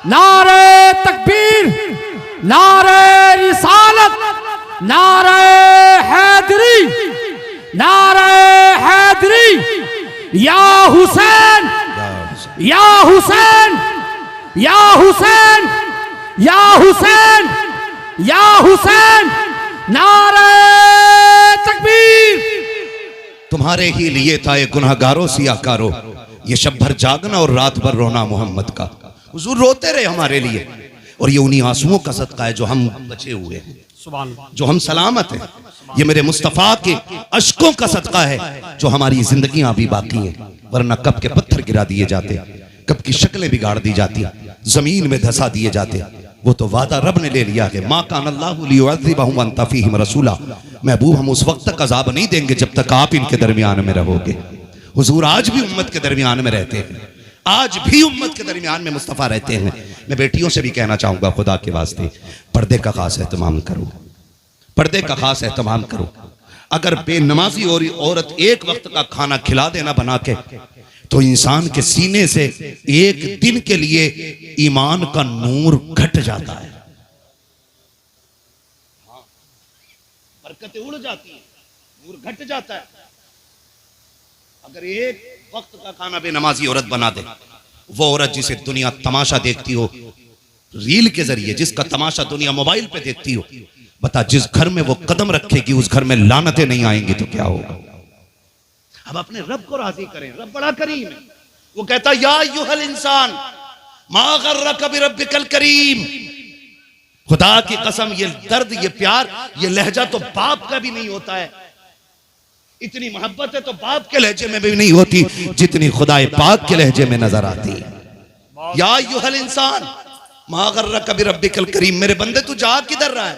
नारे तकबीर, नारे रिसालत, नारे हैदरी, नारे हैदरी। या हुसैन, या हुसैन, या हुसैन, या हुसैन, या हुसैन, नारे तकबीर। तुम्हारे ही लिए था ये गुनहगारों सियाकारो, ये शब भर जागना और रात भर रोना मोहम्मद का। हुजूर रोते रहे हमारे लिए, और ये उन्हीं आंसुओं का सदका है जो हम बचे हुए हैं, जो हम सलामत हैं। ये मेरे मुस्तफ़ा के अश्कों का सदका है जो हमारी जिंदगियां अभी बाकी हैं, वरना कब के पत्थर गिरा दिए जाते, कब की शक्लें बिगाड़ दी जाती, जमीन में धसा दिए जाते। वो तो वादा रब ने ले लिया है, मा कान अल्लाहु लियुअज़्ज़िबहुम व अंता फ़ीहिम रसूला। महबूब हम उस वक्त तक अज़ाब नहीं देंगे जब तक आप इनके दरमियान में रहोगे। हुजूर आज भी उम्मत के दरमियान में रहते हैं, आज भी उम्मत के दरमियान में मुस्तफ़ा रहते हैं। मैं बेटियों से भी कहना चाहूंगा, खुदा के वास्ते पर्दे का खास एहतमाम करो, पर्दे का खास एहतमाम करो। अगर बेनमाजी और औरत एक वक्त का खाना खिला देना बना के, तो इंसान के सीने से एक दिन के लिए ईमान का नूर घट जाता है, बरकतें उड़ जाती हैं, नूर घट जाता है। अगर एक वक्त का खाना बेनमाजी औरत बना दे, वो औरत जिसे दुनिया तमाशा देखती हो रील के जरिए, जिसका तमाशा दुनिया मोबाइल पे देखती हो, बता जिस घर में वो कदम रखेगी उस घर में लानतें नहीं आएंगी तो क्या होगा। अब अपने रब को राजी करें, रब बड़ा करीम है। वो कहता या अय्युहल इंसान मा गर्रक बिरब्बिकल करीम। खुदा की कसम, ये दर्द, ये प्यार, ये लहजा तो बाप का भी नहीं होता है। इतनी मोहब्बत है तो बाप के लहजे में भी नहीं होती जितनी खुदाए पाक के लहजे में नजर आती है। या अय्युहल इंसान मा गर्रक बिरब्बिकल करीम। मेरे बंदे तू जा किधर रहा है,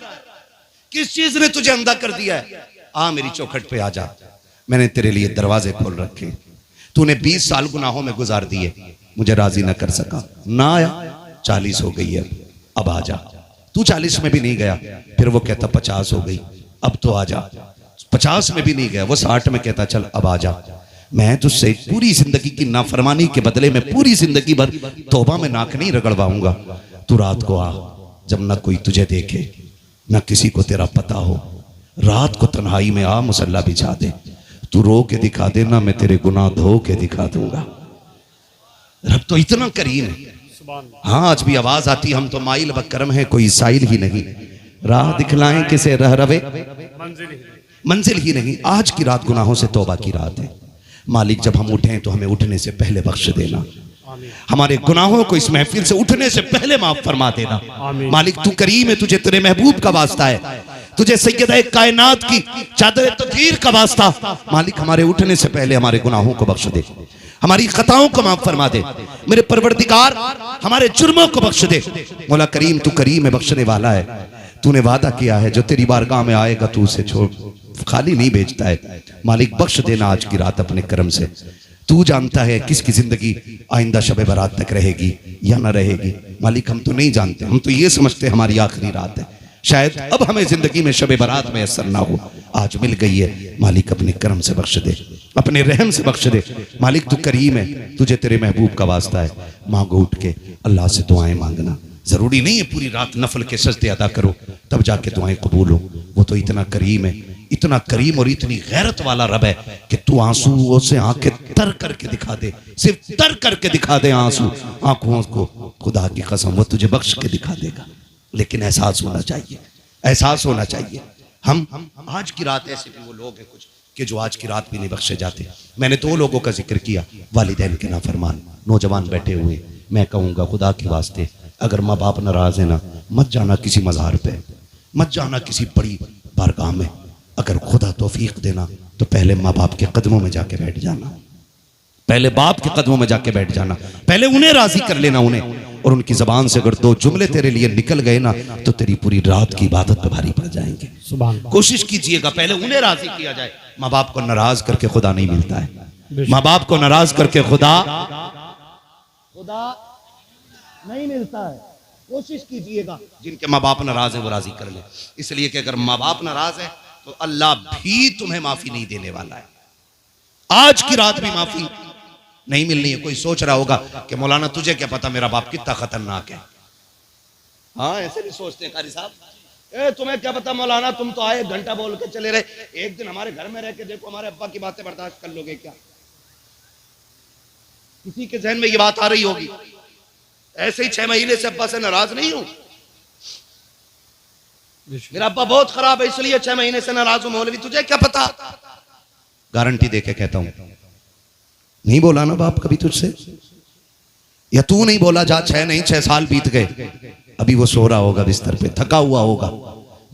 किस चीज ने तुझे अंधा कर दिया है? आ मेरी चौखट पे आ जा, मैंने तेरे लिए दरवाजे खोल रखे। तूने 20 साल गुनाहों में गुजार दिए, मुझे राजी न कर सका, ना आया, 40 हो गई है, अब आ जा। तू 40 में भी नहीं गया, फिर वो कहता 50 हो गई, अब तो आ जा। 50 में भी नहीं गया, वो 60 में कहता चल अब आ जा। मैं तुझसे पूरी जिंदगी की नाफरमानी के बदले में पूरी जिंदगी भर तौबा में नाक नहीं रगड़वाऊंगा। तू रात को आ, जब न कोई तुझे देखे, न किसी को तेरा पता हो, रात को तन्हाई में आ, मुसल्ला बिछा दे, तू रो के दिखा देना, मैं तेरे गुनाह धो के दिखा दूंगा। रब तो इतना करीम है। हाँ, आज भी आवाज आती, हम तो माइल बकरम है, कोई साइल ही नहीं, राह दिखलाएं किसे रह रवे, मंजिल ही नहीं। आज की रात गुनाहों से तौबा की रात है। मालिक जब हम उठें तो हमें उठने से पहले बख्श देना, हमारे गुनाहों को इस महफिल से उठने से पहले माफ फरमा देना। मालिक तू करीम है, तुझे तेरे महबूब का वास्ता है, तुझे सैयद कायनात की चादर तकदीर का वास्ता। मालिक हमारे उठने से पहले हमारे गुनाहों को बख्श दे, हमारी खताओं को माफ फरमा दे। मेरे परवरदिगार हमारे जुर्मों को बख्श दे। मौला करीम तू करीम है, बख्शने वाला है। तूने वादा किया है जो तेरी बारगाह में आएगा तू उसे छोड़ खाली नहीं भेजता है। मालिक बख्श देना आज की रात अपने करम से। तू जानता है किसकी जिंदगी आइंदा शब बारात तक रहेगी या ना रहेगी। मालिक हम तो नहीं जानते, हम तो ये समझते हमारी आखिरी रात है, शायद अब हमें जिंदगी में शब बारात में असर ना हो, आज मिल गई है। मालिक अपने करम से बख्श दे, अपने रहम से बख्श दे। मालिक तू करीम है, तुझे तेरे महबूब का वास्ता है। मांगो उठ के अल्लाह से दुआएं मांगना, जरूरी नहीं है पूरी रात नफल के सजदे अदा करो तब जाके दुआएं कबूल हो। वो तो इतना करीम है, इतना करीम और इतनी गैरत वाला रब है कि तू आंसुओं से आंखें तर करके दिखा दे, सिर्फ तर करके दिखा दे आंसू आंखों को, खुदा की कसम वो तुझे बख्श के दिखा देगा। लेकिन एहसास होना चाहिए, एहसास होना चाहिए। हम आज की रात ऐसे भी वो लोग हैं कुछ कि जो आज की रात भी नहीं बख्शे जाते। मैंने 2 लोगों का जिक्र किया, वालिदैन के नाफरमान नौजवान बैठे हुए। मैं कहूँगा खुदा के वास्ते अगर माँ बाप नाराज है ना, मत जाना किसी मज़ार पे, मत जाना किसी बड़ी बारगाह में। अगर खुदा तौफीक देना तो पहले माँ बाप के कदमों में जाके बैठ जाना, पहले बाप के कदमों में जाके बैठ जाना, पहले उन्हें राजी कर लेना उन्हें। और उनकी जबान से अगर 2 जुमले तेरे लिए निकल गए ना तो तेरी पूरी रात की इबादत पे भारी पड़ जाएंगे। कोशिश कीजिएगा पहले उन्हें राजी किया जाए। माँ बाप को नाराज करके खुदा नहीं मिलता है, माँ बाप को नाराज करके खुदा नहीं मिलता है। कोशिश कीजिएगा जिनके माँ बाप नाराज है वो राजी कर ले, इसलिए कि अगर माँ बाप नाराज है तो अल्लाह भी तुम्हें माफी नहीं देने वाला है। आज की रात भी माफी नहीं मिलनी है। कोई सोच रहा होगा कि मौलाना तुझे क्या पता मेरा बाप कितना खतरनाक है। हाँ ऐसे भी सोचते हैं कारी साहब, तुम्हें क्या पता मौलाना, तुम तो आए घंटा बोल के चले रहे, एक दिन हमारे घर में रह के देखो हमारे अब्बा की बातें बर्दाश्त कर लोगे क्या? किसी के जहन में ये बात आ रही होगी। ऐसे ही 6 महीने से अब्बा से नाराज नहीं हूं, मेरा अब्बा बहुत खराब है इसलिए 6 महीने से नाराज हूं। मौलवी तुझे क्या पता? गारंटी देके कहता हूं, नहीं बोला ना बाप कभी तुझसे, या तू नहीं बोला जा 6 साल बीत गए, अभी वो सो रहा होगा बिस्तर पे, थका हुआ होगा,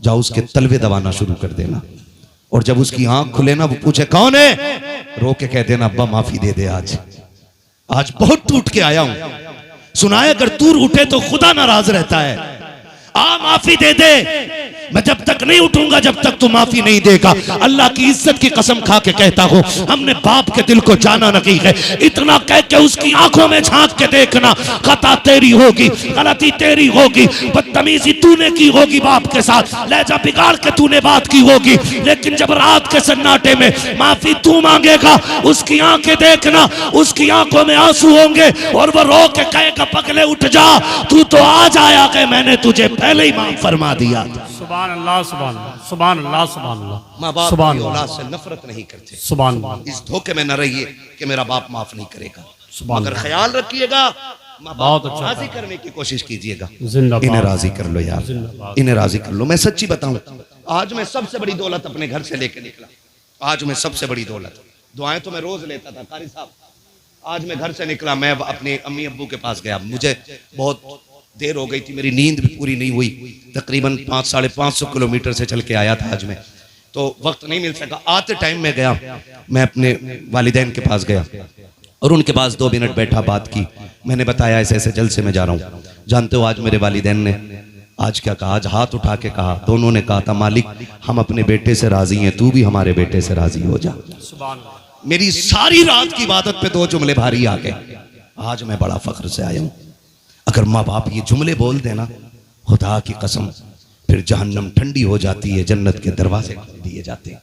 जाओ उसके तलवे दबाना शुरू कर देना। और जब उसकी आंख खुले ना, वो पूछे कौन है, रो के कह देना अब्बा माफी दे दे, आज बहुत टूट के आया हूं। सुनाए अगर तू उठे तो खुदा नाराज रहता है, माफी दे दे। मैं जब तक नहीं उठूंगा जब तक तू माफी नहीं देगा। अल्लाह की इज्जत की कसम खा के कहता हूं, हमने बाप के दिल को जाना नहीं है। इतना कह के उसकी आंखों में झांक के देखना, खता तेरी होगी, गलती तेरी होगी, बदतमीजी तूने की होगी बाप के साथ, लहजा बिगाड़ के तूने बात की होगी, लेकिन जब रात के सन्नाटे में माफी तू मांगेगा, उसकी आंखें देखना, उसकी आंखों में आंसू होंगे और वो रो के कहेगा पगले उठ जा, तू तो आज आया कि मैंने तुझे पहले ही माफ फरमा दिया। सुभान अल्लाह, सुभान अल्लाह, सुभान अल्लाह, सुभान अल्लाह। माँ बाप सुभान की अल्लाह औलाद से नफरत नहीं करते। सुभान अल्लाह। इस धोखे में न रहिए कि मेरा बाप माफ नहीं करेगा, सुभान मगर ख्याल रखिएगा माँ बाप बहुत को अच्छा राजी करने की कोशिश कीजिएगा। जिंदाबाद। इन्हें राजी कर लो यार, जिंदाबाद। इन्हें राजी कर लो। मैं सच्ची बताऊं, आज मैं सबसे बड़ी दौलत अपने घर से लेके निकला। आज मैं सबसे बड़ी दौलत, दुआएं तो मैं रोज लेता था कारी साहब, आज मैं घर से निकला, मैं अपने अम्मी अब्बू के पास गया। मुझे बहुत देर हो गई थी, मेरी नींद भी पूरी नहीं हुई, तकरीबन 500-550 किलोमीटर से चल के आया था आज मैं, तो वक्त नहीं मिल सका। आते टाइम में गया, मैं अपने वालिदैन के पास गया और उनके पास 2 मिनट बैठा, बात की। मैंने बताया ऐसे ऐसे जलसे में जा रहा हूँ। जानते हो आज मेरे वालिदैन ने आज क्या कहा, आज हाथ उठा के कहा, दोनों ने कहा था मालिक हम अपने बेटे से राजी हैं, तू भी हमारे बेटे से राजी हो जा। मेरी सारी रात की इबादत पे 2 जुमले भारी आ गए। आज मैं बड़ा फख्र से आया हूँ। अगर माँ बाप ये जुमले बोल देना, खुदा की कसम फिर जहन्नम ठंडी हो जाती है, जन्नत के दरवाजे खोल दिए जाते हैं।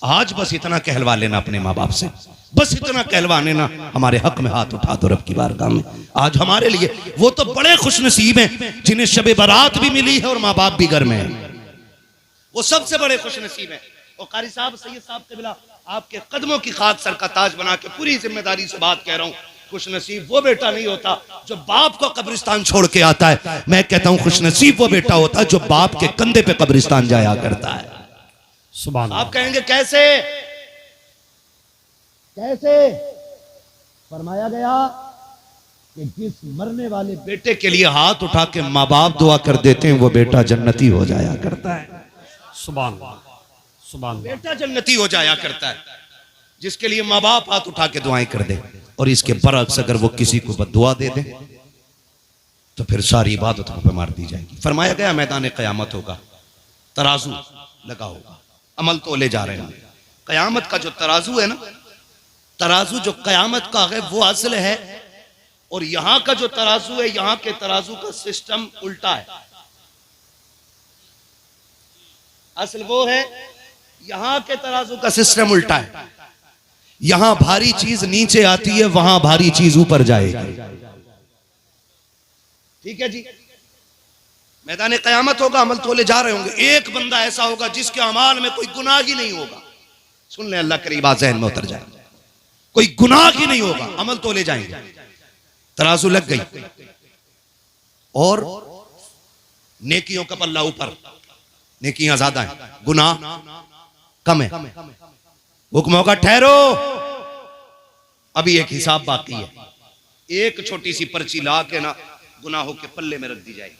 आज बस इतना कहलवा लेना अपने माँ बाप से, बस इतना कहलवा लेना, हमारे हक में हाथ उठा दो रब की बारगाह में। आज हमारे लिए वो तो बड़े खुशनसीब हैं जिन्हें शबे बारात भी मिली है और माँ बाप भी घर में है, वो सबसे बड़े खुशनसीब हैं। और कारी साहब, सैयद साहब कबिला, आपके कदमों की खाक सर का ताज बना के पूरी जिम्मेदारी से बात कह रहा हूँ, खुशनसीब वो बेटा नहीं होता जो बाप को कब्रिस्तान छोड़ के आता है। मैं कहता हूं खुशनसीब वो बेटा होता है जो बाप के कंधे पे कब्रिस्तान जाया करता है। सुभान। आप कहेंगे कैसे? कैसे? फरमाया गया कि जिस मरने वाले बेटे के लिए हाथ उठा के माँ बाप दुआ कर देते हैं, वो बेटा जन्नती हो जाया करता है। सुभान सुभान। बेटा जन्नती हो जाया करता है जिसके लिए माँ बाप हाथ उठा के दुआएं कर दे। और इसके बरअक्स अगर वो किसी को बद्दुआ दे दे तो फिर सारी इबादतों पे मार दी जाएगी। फरमाया गया मैदान क़यामत होगा, तराजू लगा होगा, अमल तोले जा रहे हैं। क़यामत का जो तराजू है ना, तराजू जो क़यामत का है वो असल है, और यहां का जो तराजू है, यहां के तराजू का सिस्टम उल्टा है। असल वो है, यहां के तराजू का सिस्टम उल्टा है। यहां भारी चीज नीचे आती है, वहां भारी चीज ऊपर जाएगी। ठीक है जी। मैदान क़यामत होगा, अमल तोले जा रहे होंगे। एक बंदा ऐसा होगा जिसके अमाल में कोई गुनाह ही नहीं होगा। सुन ले, अल्लाह करीब आ ज़हन में उतर जाए, कोई गुनाह ही नहीं होगा, अमल तोले जाएंगे। तराजू लग गई और नेकियों का पल्ला ऊपर, नेकियां ज्यादा है, गुनाह कम है। हुक्म होगा ठहरो, अभी एक हिसाब बाकी है। एक छोटी सी पर्ची ला के ना गुनाहों के पल्ले में रख दी जाएगी,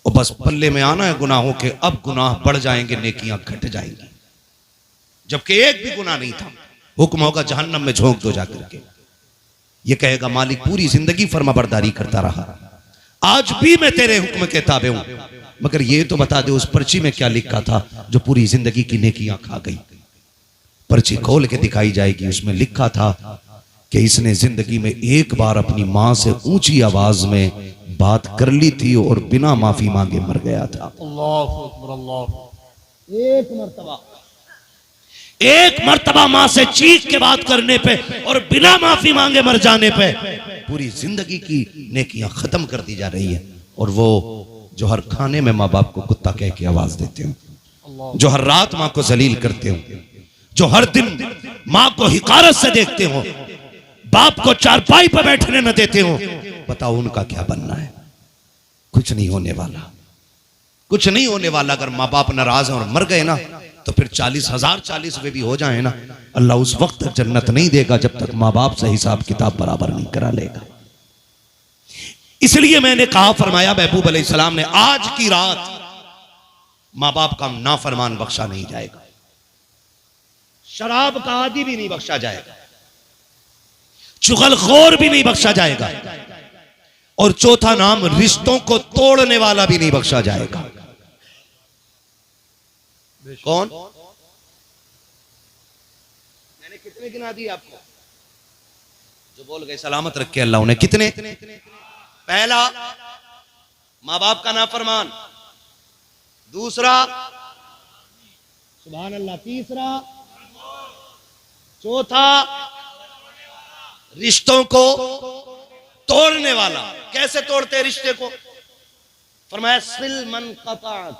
और बस पल्ले में आना है गुनाहों के। अब गुनाह बढ़ जाएंगे, नेकियां घट जाएंगी, जबकि एक भी गुनाह नहीं था। हुक्म होगा जहन्नम में झोंक दो जाकर के। ये कहेगा मालिक पूरी जिंदगी फर्माबरदारी करता रहा, आज भी मैं तेरे हुक्म के ताबे हूं, मगर ये तो बता दे उस पर्ची में क्या लिखा था जो पूरी जिंदगी की नेकियां खा गई। पर्ची खोल के दिखाई जाएगी, उसमें लिखा था कि इसने जिंदगी में एक बार अपनी मां से ऊंची आवाज में बात कर ली थी और बिना माफी मांगे मर गया था। अल्लाहु अकबर, अल्लाह। एक मर्तबा मां से चीख के बात करने पे और बिना माफी मांगे मर जाने पे पूरी जिंदगी की नेकियां खत्म कर दी जा रही है। और वो जो हर खाने में माँ बाप को कुत्ता कह के आवाज देते हो, जो हर रात माँ को जलील करते हो, जो हर दिन माँ को हिकारत से देखते हो, बाप को चारपाई पर बैठने न देते हो, बताओ उनका क्या बनना है? कुछ नहीं होने वाला, कुछ नहीं होने वाला। अगर माँ बाप नाराज हैं और मर गए ना, तो फिर 40,040 वे भी हो जाए ना, अल्लाह उस वक्त तक जन्नत नहीं देगा जब तक माँ बाप से हिसाब किताब बराबर नहीं करा लेगा। इसलिए मैंने कहा, फरमाया महबूब अलैहिस्सलाम ने, आज की रात माँ बाप का नाफरमान बख्शा नहीं जाएगा, शराब का आदि भी नहीं बख्शा जाएगा, चुगलखोर भी नहीं बख्शा जाएगा, और चौथा नाम रिश्तों को तोड़ने वाला भी नहीं बख्शा जाएगा। कौन? मैंने कितने गिना दिए आपको? जो बोल गए सलामत रखे अल्लाह उन्हें। कितने? पहला, माँ बाप का नाफरमान। दूसरा, सुभान अल्लाह। तीसरा, चौथा, रिश्तों को तोड़ने वाला। कैसे तोड़ते हैं रिश्ते को? फरमाया सिल मन क़ताअ,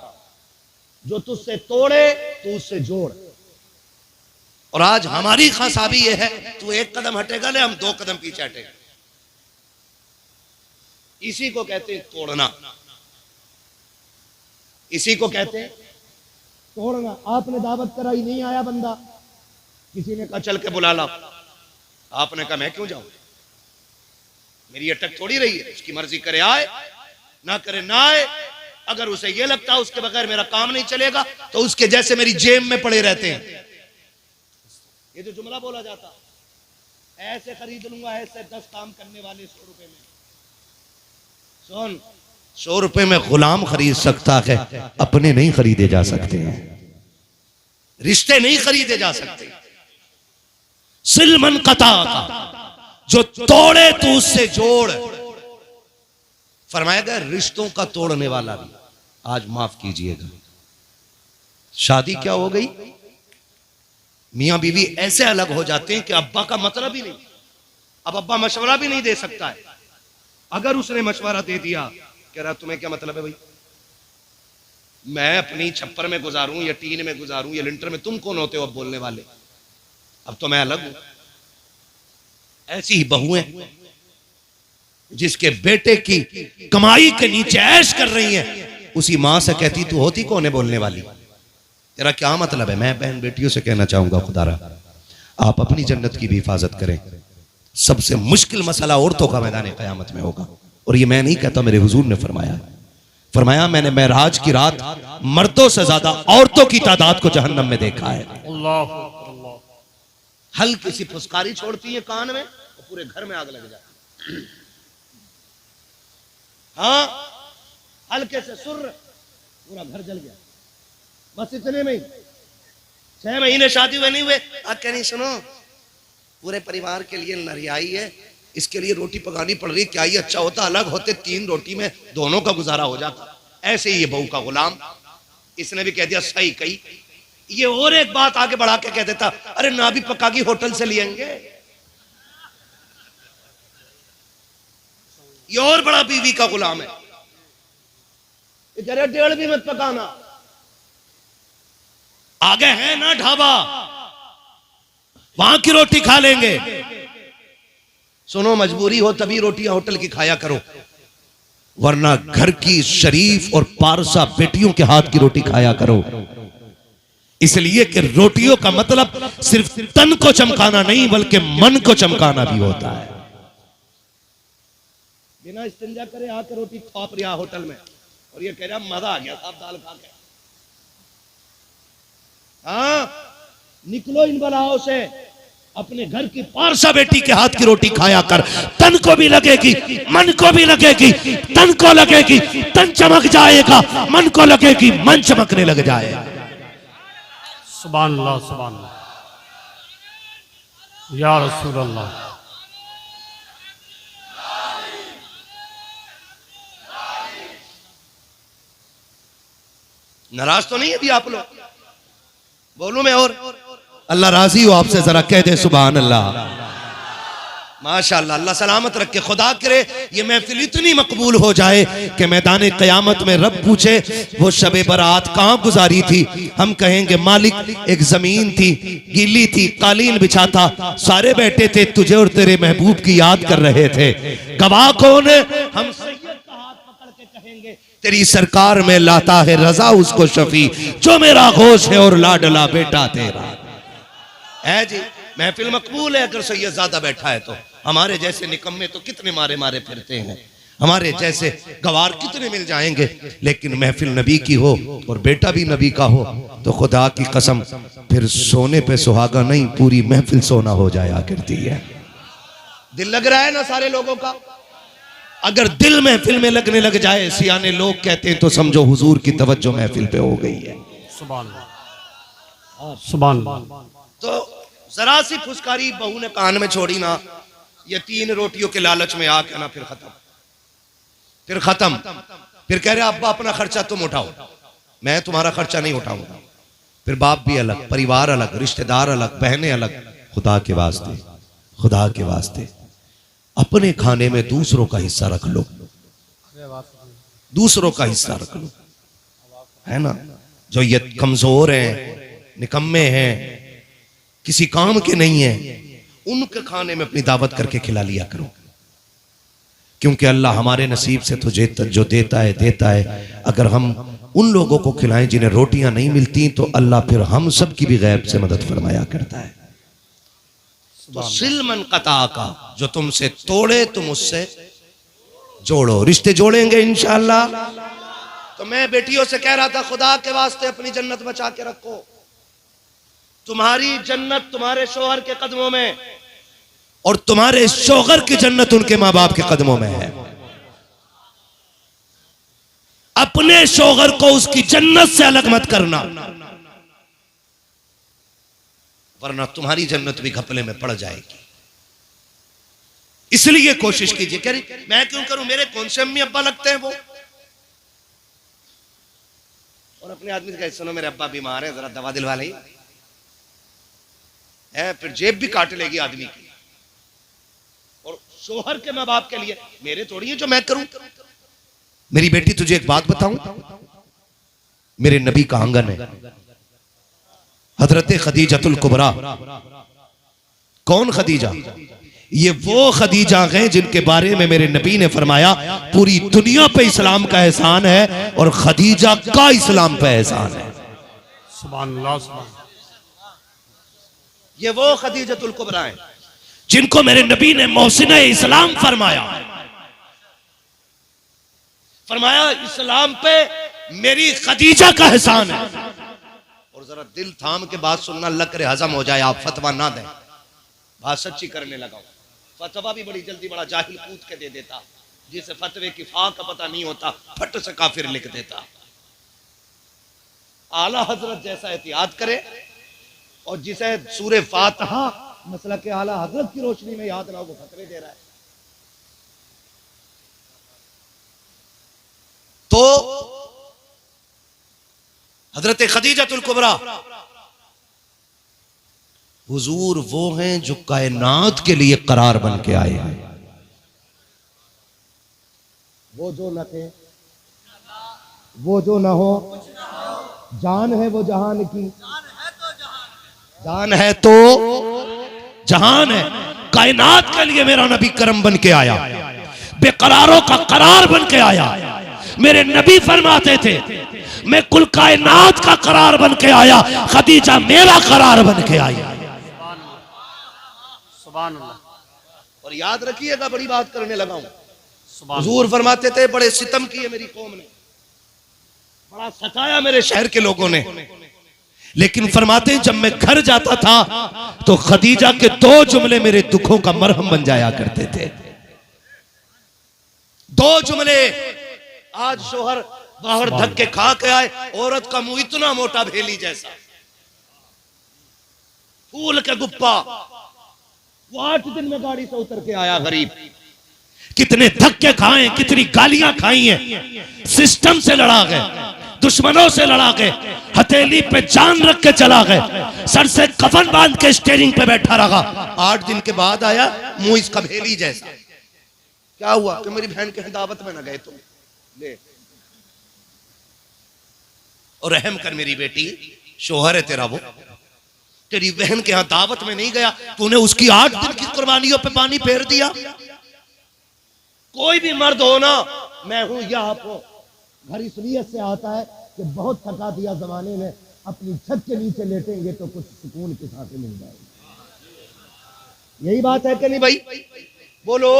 जो तुझसे तोड़े तू उससे जोड़। और आज हमारी खासाबी यह है, तू एक कदम हटेगा ले, हम 2 कदम पीछे हटेंगे। इसी को कहते हैं तोड़ना, इसी को कहते हैं तोड़ना। आपने दावत कराई, नहीं आया बंदा, किसी ने कहा चल के बुला ला, आपने कहा मैं क्यों जाऊं, मेरी अटक थोड़ी रही है, उसकी मर्जी करे आए, ना करे ना आए। अगर उसे यह लगता है उसके बगैर मेरा काम नहीं चलेगा, तो उसके जैसे मेरी जेब में पड़े रहते हैं। ये जो जुमला बोला जाता, ऐसे खरीद लूंगा, ऐसे 10 काम करने वाले 100 रुपए में। सुन, 100 रुपए में गुलाम खरीद सकता है, अपने नहीं खरीदे जा सकते हैं, रिश्ते नहीं खरीदे जा सकते। सिल मन क़ताअ, जो तोड़े तू उससे जोड़। फरमाया गया रिश्तों का तोड़ने वाला भी। आज माफ कीजिएगा, शादी क्या हो गई, मियां बीवी ऐसे अलग हो जाते हैं कि अब्बा का मतलब ही नहीं। अब अब्बा मशवरा भी नहीं दे सकता है। अगर उसने मशवरा दे दिया, कह रहा तुम्हें क्या मतलब है भाई, मैं अपनी छप्पर में गुजारूं या टीन में गुजारूं या लिंटर में, तुम कौन होते हो अब बोलने वाले, अब तो मैं अलग हूं। ऐसी ही बहुएं जिसके बेटे की कमाई के नीचे ऐश कर रही हैं, उसी मां से कहती तू होती कौन है बोलने वाली, तेरा क्या मतलब है। मैं बहन बेटियों से कहना चाहूंगा, खुदारा आप अपनी जन्नत की भी हिफाजत करें। सबसे मुश्किल मसला औरतों का मैदान क़यामत में होगा, और ये मैं नहीं कहता, मेरे हुजूर ने फरमाया मैंने मेराज की रात मर्दों से ज्यादा औरतों की तादाद को जहन्नम में देखा है। हल्की सी फुसकारी छोड़ती है कान में, तो पूरे घर में आग लग जाती है। हाँ, हल्के से सुर, पूरा घर जल गया। बस इतने में ही 6 महीने शादी हुए नहीं हुए, आज कह नहीं सुनो पूरे परिवार के लिए नरियाई है, इसके लिए रोटी पकानी पड़ रही, क्या ही अच्छा होता अलग होते, 3 रोटी में दोनों का गुजारा हो जाता। ऐसे ही ये बहू का गुलाम, इसने भी कह दिया सही कही। ये और एक बात आगे बढ़ा के कह देता, अरे ना भी पकागी होटल से लिएंगे। ये और बड़ा बीवी का गुलाम है, ये कह रहे 1.5 भी मत पकाना, आगे है ना ढाबा, वहां की रोटी खा लेंगे। सुनो, मजबूरी हो तभी रोटियां होटल की खाया करो, वरना घर की शरीफ और पारसा बेटियों के हाथ की रोटी खाया करो। इसलिए कि रोटियों का मतलब सिर्फ तन को चमकाना नहीं, बल्कि मन को चमकाना भी होता है। बिना इस्तिंजा करे आके रोटी खा रिया होटल में, और ये कह रहा मजा आ गया साहब दाल खा के। हाँ, निकलो इन बलाओं से, अपने घर की पारसा बेटी के हाथ की रोटी खाया कर। तन को भी लगेगी, मन को भी लगेगी। तन को लगेगी तन चमक जाएगा, मन को लगेगी मन चमकने लग जाएगा। सुभान अल्लाह, सुभान अल्लाह, या रसूल अल्लाह। नाराज तो नहीं है अभी आप लोग? बोलूं मैं और अल्लाह राजी हो आपसे, जरा कह दे सुभान अल्लाह। माशाअल्लाह, अल्लाह सलामत रखे। खुदा करे ये महफिल इतनी मकबूल हो जाए कि मैदान क़यामत में रब पूछे वो शबे बरात कहाँ गुजारी थी, हम कहेंगे मालिक एक जमीन थी, गीली थी, कालीन बिछा था, सारे बैठे थे, तुझे और तेरे महबूब की याद कर रहे थे। गवाह कौन है? हम सैयद का हाथ पकड़ के कहेंगे तेरी सरकार में लाता है रजा उसको शफी, जो मेरा गोश है और लाडला बेटा तेरा है। जी महफिल मकबूल है अगर सैयद ज्यादा बैठा है तो। हमारे जैसे निकम्मे तो कितने मारे मारे फिरते हैं। हमारे जैसे गवार कितने मिल जाएंगे, लेकिन महफिल नबी की हो और बेटा भी नबी का हो तो खुदा की कसम फिर सोने पे सुहागा नहीं, पूरी महफिल सोना हो जाया करती है। दिल लग रहा है ना सारे लोगों का? अगर दिल महफिल में लगने लग जाए, सियाने लोग कहते हैं, तो समझो हुजूर की तवज्जो महफिल पे हो गई है। सुभान अल्लाह, सुभान अल्लाह। तो जरा सी फुसकारी बहू ने कान में छोड़ी ना, ये 3 रोटियों के लालच में आके ना फिर खत्म, फिर खत्म। फिर कह रहे अब्बा अपना खर्चा तुम उठाओ, मैं तुम्हारा खर्चा नहीं उठाऊंगा। फिर बाप भी अलग, परिवार अलग, रिश्तेदार अलग, बहनें अलग। खुदा के वास्ते, खुदा के वास्ते अपने खाने में दूसरों का हिस्सा रख लो, दूसरों का हिस्सा रख लो, है ना। जो ये कमजोर हैं, निकम्मे हैं, किसी काम के नहीं है, उनके खाने में अपनी दावत करके खिला लिया करो, क्योंकि अल्लाह हमारे नसीब से तो जो देता है। अगर हम उन लोगों को खिलाएं जिन्हें रोटियां नहीं मिलती, तो अल्लाह फिर हम सब की भी गैब से मदद फरमाया करता है। तो सिल मन कता का, जो तुमसे तोड़े तुम उससे जोड़ो। रिश्ते जोड़ेंगे इंशाअल्लाह। तो मैं बेटियों से कह रहा था, खुदा के वास्ते अपनी जन्नत बचा के रखो। तुम्हारी जन्नत तुम्हारे शोहर के कदमों में, और तुम्हारे शोहर की जन्नत उनके मां बाप के कदमों में है। अपने शोहर को उसकी जन्नत से अलग मत करना, वरना तुम्हारी जन्नत भी घपले में पड़ जाएगी। इसलिए कोशिश कीजिए। कह रही मैं क्यों करूं, मेरे कौन से अम्मी अब्बा लगते हैं वो। और अपने आदमी से कहे सुनो मेरे अब्बा बीमार है, जरा दवा दिलवा ली है, फिर जेब भी काट लेगी आदमी की। और शोहर के मां बाप के लिए मेरे थोड़ी है जो मैं करूं। मेरी बेटी तुझे एक बात बताऊं, मेरे नबी का आंगन है, हजरत खदीजतुल कुबरा। कौन खदीजा? ये वो खदीजा हैं जिनके बारे में मेरे नबी ने फरमाया पूरी दुनिया पे इस्लाम का एहसान है और खदीजा का इस्लाम पे एहसान है। सुभान अल्लाह, सुभान। ये वो खदीजतुल कुबरा हैं जिनको मेरे नबी ने मोहसिने इस्लाम फरमाया। फरमाया इस्लाम पे मेरी खदीजा का एहसान है। और जरा दिल थाम के बात सुनना, लकर हजम हो जाए, आप फतवा ना दें। बात सच्ची करने लगा। फतवा भी बड़ी जल्दी बड़ा जाहिल कूद के दे देता, जिसे फतवे की फा का पता नहीं होता फट से काफिर लिख देता। आला हजरत जैसा एहतियात करे, और जिसे सूरे फातिहा मसला के आला हजरत की रोशनी में याद ना हो, वो फतवे दे रहा है। तो हजरत खदीजतुल कुबरा हुजूर वो हैं जो कायनात के लिए करार बन के आए हैं। वो जो न थे, वो जो न हो, जान है वो जहान की, जान है तो जहान है। कायनात के लिए मेरा नबी करम बन के आया, बेकरारों का करार बन के आया। मेरे नबी फरमाते थे मैं कुल कायनात का करार बन के आया, खदीजा मेरा करार बन के आई। सुभान अल्लाह। और याद रखिएगा, बड़ी बात करने लगा हूं। हुजूर फरमाते थे बड़े सितम किए मेरी कौम ने, बड़ा सताया मेरे शहर के लोगों ने, लेकिन फरमाते हैं जब मैं घर जाता था तो खदीजा के 2 जुमले मेरे दुखों का मरहम बन जाया करते थे। 2 जुमले। आज शोहर बाहर धक्के खा के आए, औरत का मुंह इतना मोटा भेली जैसा, फूल के गुप्पा, वो 8 दिन में गाड़ी से उतर के आया गरीब। कितने धक्के खाए, कितनी गालियां खाई हैं, सिस्टम से लड़ा गए, दुश्मनों से लड़ा गए, हथेली पे जान रख के चला गए, सर से कफन बांध के स्टीयरिंग पे बैठा रहा। 8 दिन के बाद आया, मुंह इसका भेली जैसा। क्या हुआ कि मेरी बहन के दावत में न गए तुम, ले और रहम कर मेरी बेटी, शोहर है तेरा वो, तेरी बहन के यहां दावत में नहीं गया, तूने उसकी 8 दिन की कुर्बानियों पे पानी फेर दिया। कोई भी मर्द हो ना, मैं हूं यहाँ पर, घर इस नीयत से आता है कि बहुत थका दिया जमाने में, अपनी छत के नीचे लेटेंगे तो कुछ सुकून की सांसें मिल जाएगी। यही बात है कि नहीं भाई? बोलो।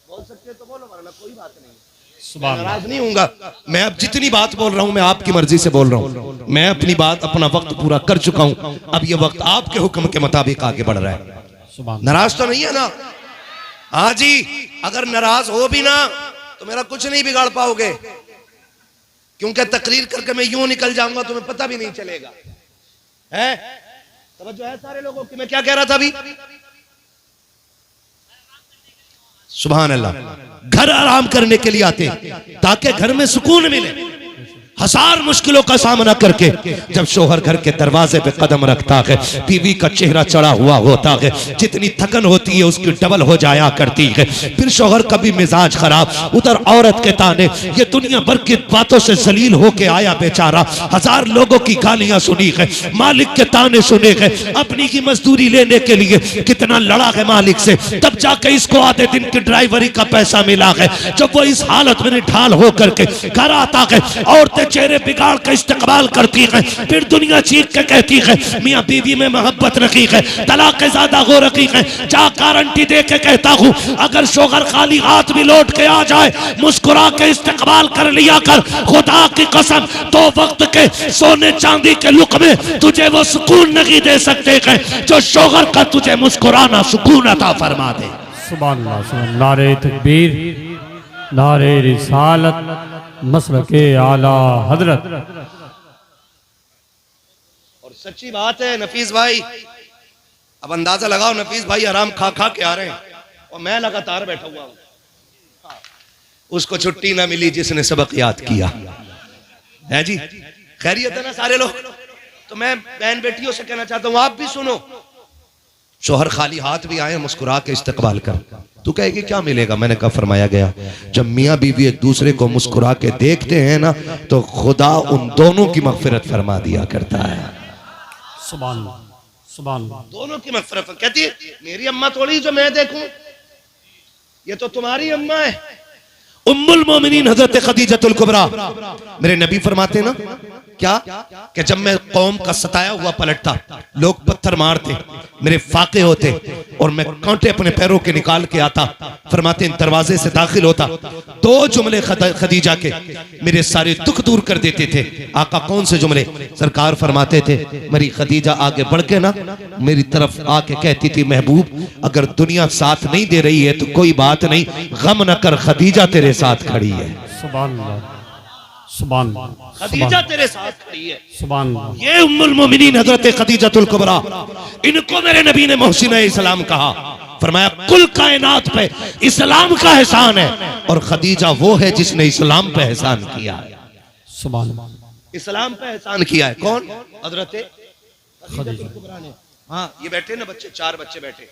बोल सकते तो बोलो, वरना कोई बात नहीं। सुभान अल्लाह। नाराज नहीं हूंगा। मैं अब जितनी बात बोल रहा हूं मैं आपकी मर्जी से बोल रहा हूं। मैं अपनी बात, अपना वक्त पूरा कर चुका हूं। अब ये वक्त आपके हुक्म के मुताबिक आगे बढ़ रहा है। सुभान नाराज तो नहीं है ना? हाँ जी, अगर नाराज हो भी ना तो मेरा कुछ नहीं बिगाड़ पाओगे, क्योंकि तकरीर करके मैं यूं निकल जाऊंगा तुम्हें पता भी नहीं चलेगा। है तवज्जो है सारे लोगों की? मैं क्या कह रहा था अभी? सुभान अल्लाह। घर आराम करने के लिए आते ताकि घर में सुकून मिले। हजार मुश्किलों का सामना करके जब शोहर घर के दरवाजे पे कदम रखता है, बीवी का चेहरा चढ़ा हुआ होता है, जितनी थकन होती है उसकी डबल हो जाया करती है। फिर शोहर का भी मिजाज खराब, उधर औरत के ताने, ये दुनिया भर की बातों से जलील होके आया बेचारा, हजार लोगों की गालियां सुनी है, मालिक के ताने सुने हैं, अपनी की मजदूरी लेने के लिए कितना लड़ा है मालिक से, तब जाके इसको आधे दिन की ड्राइवरी का पैसा मिला है। जब वो इस हालत में ढाल होकर के घर आता है, औरतें चेहरे बिगाड़ का इस्तेमाल करती है, फिर दुनिया चीख के कहती है मियां बीवी में मोहब्बत रखी है, तलाक ज्यादा हो रखी है। जा गारंटी दे के कहता हूं, अगर शोहर खाली हाथ भी लौट के आ जाए, मुस्कुरा के इस्तेमाल कर लिया कर, खुदा की कसम तो वक्त के सोने चांदी के लुक में तुझे वो सुकून नहीं दे सकते हैं जो शोहर का तुझे मुस्कुराना सुकून अता फरमा दे। सुभान अल्लाह। सुभान। नारे तकबीर, नारे रिसालत, मसलके आला हजरत। और सच्ची बात है नफीस भाई, अब अंदाजा लगाओ, नफीस भाई आराम खा खा के आ रहे हैं और मैं लगातार बैठा हुआ हूं। उसको छुट्टी ना मिली जिसने सबक याद किया है। जी खैरियत है ना सारे लोग? तो मैं बहन बेटियों से कहना चाहता हूं, आप भी सुनो। शोहर खाली हाथ भी आए, मुस्कुरा के इस्तकबाल कर, तू कहेगी क्या मिलेगा? मैंने कहा फरमाया गया, जब मियाँ बीवी एक दूसरे को मुस्कुरा के देखते हैं ना तो खुदा उन दोनों की मगफिरत फरमा दिया करता है। सुभान अल्लाह। सुभान अल्लाह। दोनों की मगफिरत। कहती है मेरी अम्मा थोड़ी जो मैं देखूं, ये तो तुम्हारी अम्मा है। उम्मुल मोमिनीन हजरत खदीजतुल कुबरा, मेरे नबी फरमाते ना क्या कि जब मैं कौम का सताया हुआ पलटता, लोग पत्थर मारते, मेरे फाके होते और मैं कांटे अपने पैरों के निकाल के आता, फरमाते दरवाजे से दाखिल होता, दो जुमले खदीजा के मेरे सारे दुख दूर कर देते थे। आका कौन से जुमले? सरकार फरमाते थे मेरी खदीजा आगे बढ़ के ना मेरी तरफ आके कहती थी, महबूब अगर दुनिया साथ नहीं दे रही है तो कोई बात नहीं, गम न कर, खदीजा तेरे साथ खड़ी है। सुभान अल्लाह। सुभान अल्लाह। खदीजा तेरे साथ खड़ी है। सुभान अल्लाह। ये उम्मुल मोमिनीन हजरत खदीजतुल कुबरा, इनको मेरे नबी ने मोहसिन इस्लाम कहा। फरमाया कुल कायनात पे इस्लाम का एहसान है और खदीजा वो है जिसने इस्लाम पे एहसान किया है। सुभान अल्लाह। इस्लाम पे एहसान किया है। कौन? हजरत खदीजा। कुबरा ने। हाँ ये बैठे ना बच्चे, 4 बच्चे बैठे,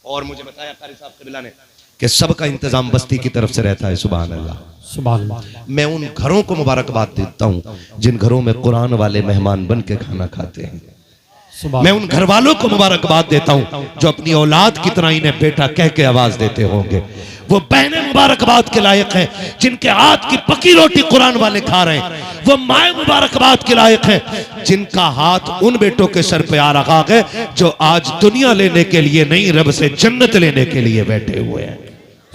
और मुझे बताया कारी साहब कबिला ने कि सबका इंतजाम बस्ती की तरफ से रहता है। सुभान अल्लाह। सुभान अल्लाह। मैं उन घरों को मुबारकबाद देता हूं जिन घरों में कुरान वाले मेहमान बन के खाना खाते हैं। मैं उन घर वालों को मुबारकबाद देता हूं जो अपनी औलाद की तरह इन्हें बेटा कह के आवाज देते होंगे। वो बहनें मुबारकबाद के लायक हैं जिनके हाथ की पकी रोटी कुरान वाले खा रहे हैं। वो माए मुबारकबाद के लायक हैं जिनका हाथ उन बेटों के सर पे आ रहा है जो आज दुनिया लेने के लिए नहीं, रब से जन्नत लेने के लिए बैठे हुए हैं।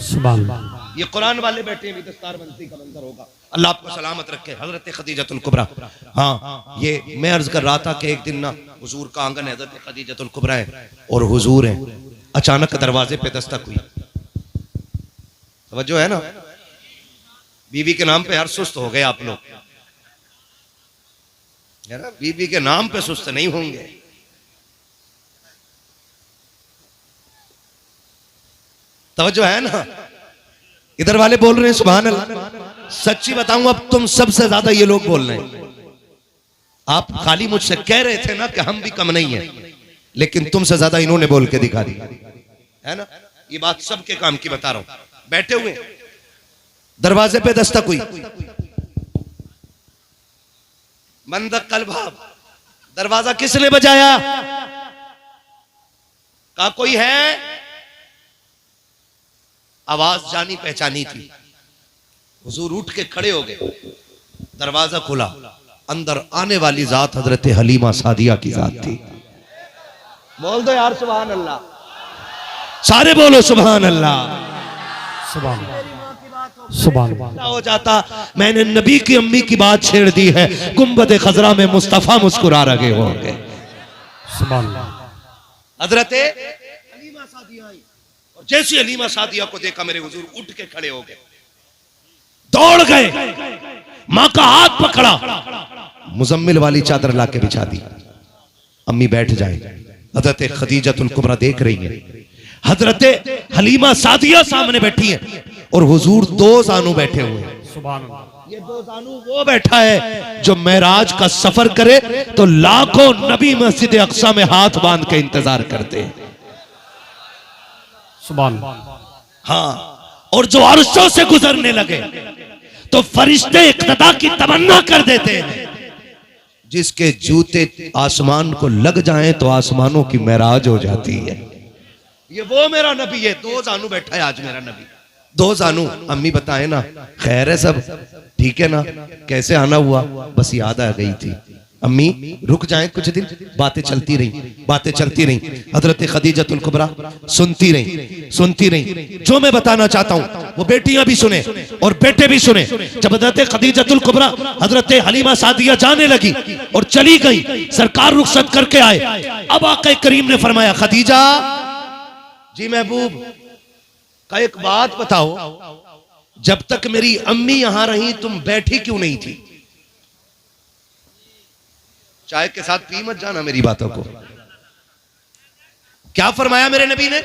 सुभान अल्लाह। ये कुरान वाले बैठे भी दस्तारबंदी का मंजर होगा। अल्लाह आपको सलामत रखे। हजरत खदीजतुल कुबरा। हाँ ये मैं अर्ज कर रहा था कि एक दिन ना हुजूर का आंगन हजरत खदीजतुल कुबरा है और हुजूर है, अचानक दरवाजे पे दस्तक हुई। तवज्जो है ना? बीवी के नाम पे हर सुस्त हो गए आप लोग, है ना? बीवी के नाम पे सुस्त नहीं होंगे। तवज्जो है ना? इधर वाले बोल रहे हैं सुभान अल्लाह। सच्ची बताऊं अब तुम सबसे ज्यादा ये लोग बोल रहे हैं। आप खाली मुझसे कह रहे थे ना कि हम भी कम नहीं है, लेकिन तुमसे ज्यादा इन्होंने बोल के दिखा दी, है ना? ये बात सबके काम की बता रहा हूं। बैठे हुए दरवाजे पे दस्तक हुई, मंदक कलभाब, दरवाजा किसने बजाया? कहा कोई है? आवाज जानी पहचानी थी। हुजूर उठ के खड़े हो गए, दरवाजा खुला, अंदर आने वाली जात हजरत हलीमा सादिया की जात थी। बोल दो यार सुभान अल्लाह, सारे बोलो सुभान अल्लाह। सुभान सुभान क्या हो जाता, मैंने नबी की अम्मी की बात छेड़ दी है। गुंबद खजरा में मुस्तफा मुस्कुरा रहे होंगे। सुभान हजरते हलीमा सादिया आई और जैसी हलीमा सादिया को देखा मेरे हुजूर उठ के खड़े हो गए, दौड़ गए, मां का हाथ पकड़ा, मुजम्मिल वाली चादर लाके बिछा दी। अम्मी बैठ जाए। हजरत खदीजतुल कुबरा देख रही है, हजरते हलीमा सादिया सामने बैठी है और हुजूर दो जानू बैठे हुए हैं। सुभान ये दो जानू वो बैठा है जो मेराज का सफर करे तो लाखों नबी मस्जिद अक्सा में हाथ बांध के इंतजार करते हैं। सुभान हाँ, और जो अर्शों से गुजरने लगे तो फरिश्ते इक्तदा की तमन्ना कर देते हैं। जिसके जूते आसमान को लग जाएं तो आसमानों की मेराज हो जाती है। ये वो मेरा नबी है। दो जानू बैठा है आज मेरा नबी, दो जानू। अम्मी बताए ना, खैर है सब ठीक है ना, कैसे आना हुआ, बस याद आ गई थी। अम्मी रुक जाएं कुछ दिन, बातें चलती रही, बातें चलती रही। हजरत खदीजतुल कुबरा सुनती रही। जो मैं बताना चाहता हूं वो बेटियां भी सुने और बेटे भी सुने। जब हजरत खदीजतुल कुबरा हजरत हलीमा सादिया जाने लगी और चली गई, सरकार रुखसत करके आए। अब आका करीम ने फरमाया, खदीजा जी महबूब का एक बात बताओ, जब तक मेरी अम्मी यहां रही तुम बैठी क्यों नहीं थी? चाय के साथ पी मत जाना मेरी बातों को। क्या फरमाया मेरे नबी ने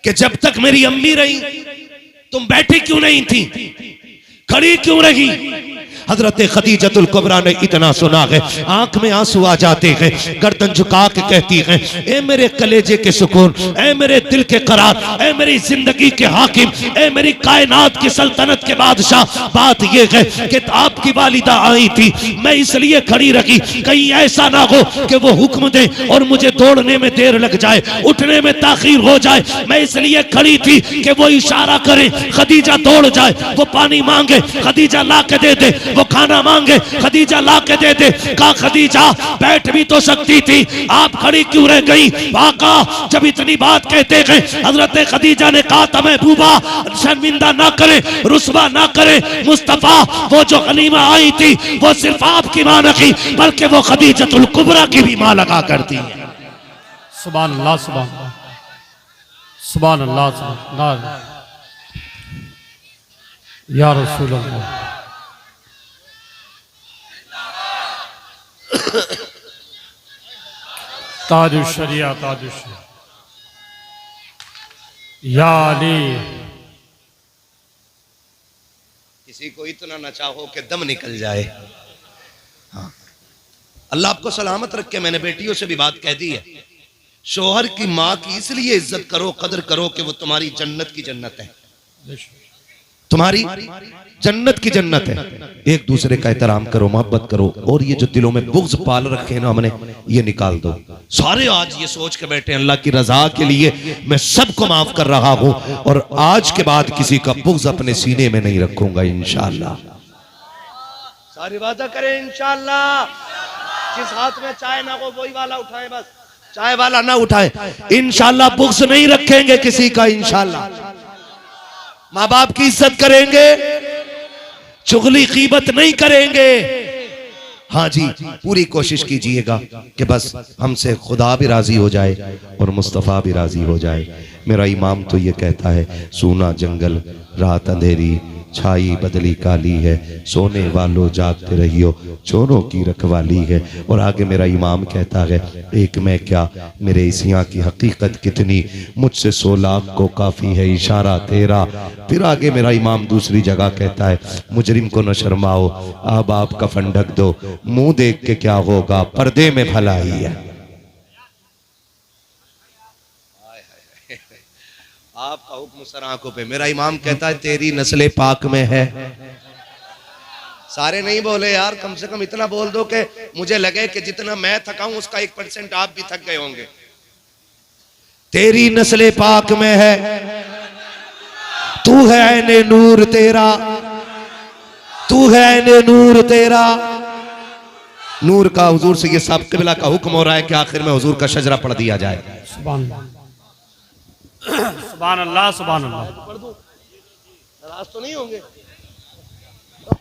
कि जब तक मेरी अम्मी रही तुम बैठी क्यों नहीं थी, खड़ी क्यों रही? हजरत खदीजतुल कुबरा ने इतना सुना है, आंख में आंसू आ जाते हैं, गर्दन झुका के कहती हैं, ए मेरे कलेजे के सुकून, ए मेरे दिल के करार, ए मेरी जिंदगी के हाकिम, ए मेरी कायनात की सल्तनत के बादशाह, बात यह है कि आपकी वालिदा आई थी, मैं इसलिए खड़ी रखी कहीं ऐसा ना हो कि वो हुक्म दे और मुझे दौड़ने में देर लग जाए, उठने में ताखीर हो जाए। मैं इसलिए खड़ी थी कि वो इशारा करे, खदीजा दौड़ जाए, वो पानी मांगे, खदीजा ला के दे दे, वो खाना मांगे, खदीजा ला के दे दे। कहा खदीजा बैठ भी तो सकती थी, आप खड़ी क्यों रह गई? आका जब इतनी बात कहते हैं, हजरत खदीजा ने कहा था महबूबा शर्मिंदा ना करे, रुस्वा ना करे। मुस्तफा वो जो हलीमा आई थी वो सिर्फ आपकी मां नहीं बल्कि वो खदीजतुल कुबरा की भी मां लगा करती है। सुभान अल्लाह सुभान सुभान अल्लाह सुभान अल्लाह या रसूल अल्लाह। ताजुल शरिया ताजुल शरिया या अली। किसी को इतना न चाहो कि दम निकल जाए। हाँ, अल्लाह आपको सलामत रखे। मैंने बेटियों से भी बात कह दी है, शोहर की माँ की इसलिए इज्जत करो, कदर करो कि वो तुम्हारी जन्नत की जन्नत है, तुम्हारी जन्नत की जन्नत है। एक दूसरे का एहतराम करो, मोहब्बत करो, और ये जो दिलों में बुग़्ज़ पाल रखे हैं ना हमने, ये निकाल दो। सारे आज ये सोच के बैठे अल्लाह की रजा के लिए मैं सबको माफ कर रहा हूं और आज के बाद किसी का बुग़्ज़ अपने सीने में नहीं रखूंगा इंशाअल्लाह। सारी वादा करें इंशाअल्लाह। जिस हाथ में चाय ना हो वही वाला उठाए, बस चाय वाला ना उठाए। इंशाअल्लाह बुग़्ज़ नहीं रखेंगे किसी का इंशाअल्लाह। माँ बाप की इज्जत करेंगे, चुगली ग़ीबत नहीं करेंगे। हाँ जी, पूरी कोशिश कीजिएगा कि बस हमसे खुदा भी राजी हो जाए और मुस्तफ़ा भी राजी हो जाए। मेरा इमाम तो ये कहता है, सूना जंगल रात अंधेरी, छाई बदली काली है, सोने वालों जागते रहियो, चोरों की रखवाली है। और आगे मेरा इमाम कहता है, एक मैं क्या मेरे इसियाँ की हकीकत कितनी, मुझसे 100 लाख को काफ़ी है इशारा तेरा। फिर आगे मेरा इमाम दूसरी जगह कहता है, मुजरिम को न शर्माओ, अब आप कफन ढक दो, मुंह देख के क्या होगा, पर्दे में भलाई है। आपका हुक्म सर आंखों पे। मेरा इमाम कहता है, तेरी नस्ले पाक में है। सारे नहीं बोले यार, कम से कम इतना बोल दो कि मुझे लगे कि जितना मैं थका हूं उसका 1% आप भी थक गए होंगे। तेरी नस्ले पाक में है, तू है ऐने नूर तेरा, तू है ऐने नूर तेरा। नूर का हुजूर से ये साहब क़िबला का हुक्म हो रहा है कि आखिर में हुजूर का शजरा पढ़ दिया जाए। सुभान सुभान अल्लाह सुभान अल्लाह। नाराज तो नहीं होंगे?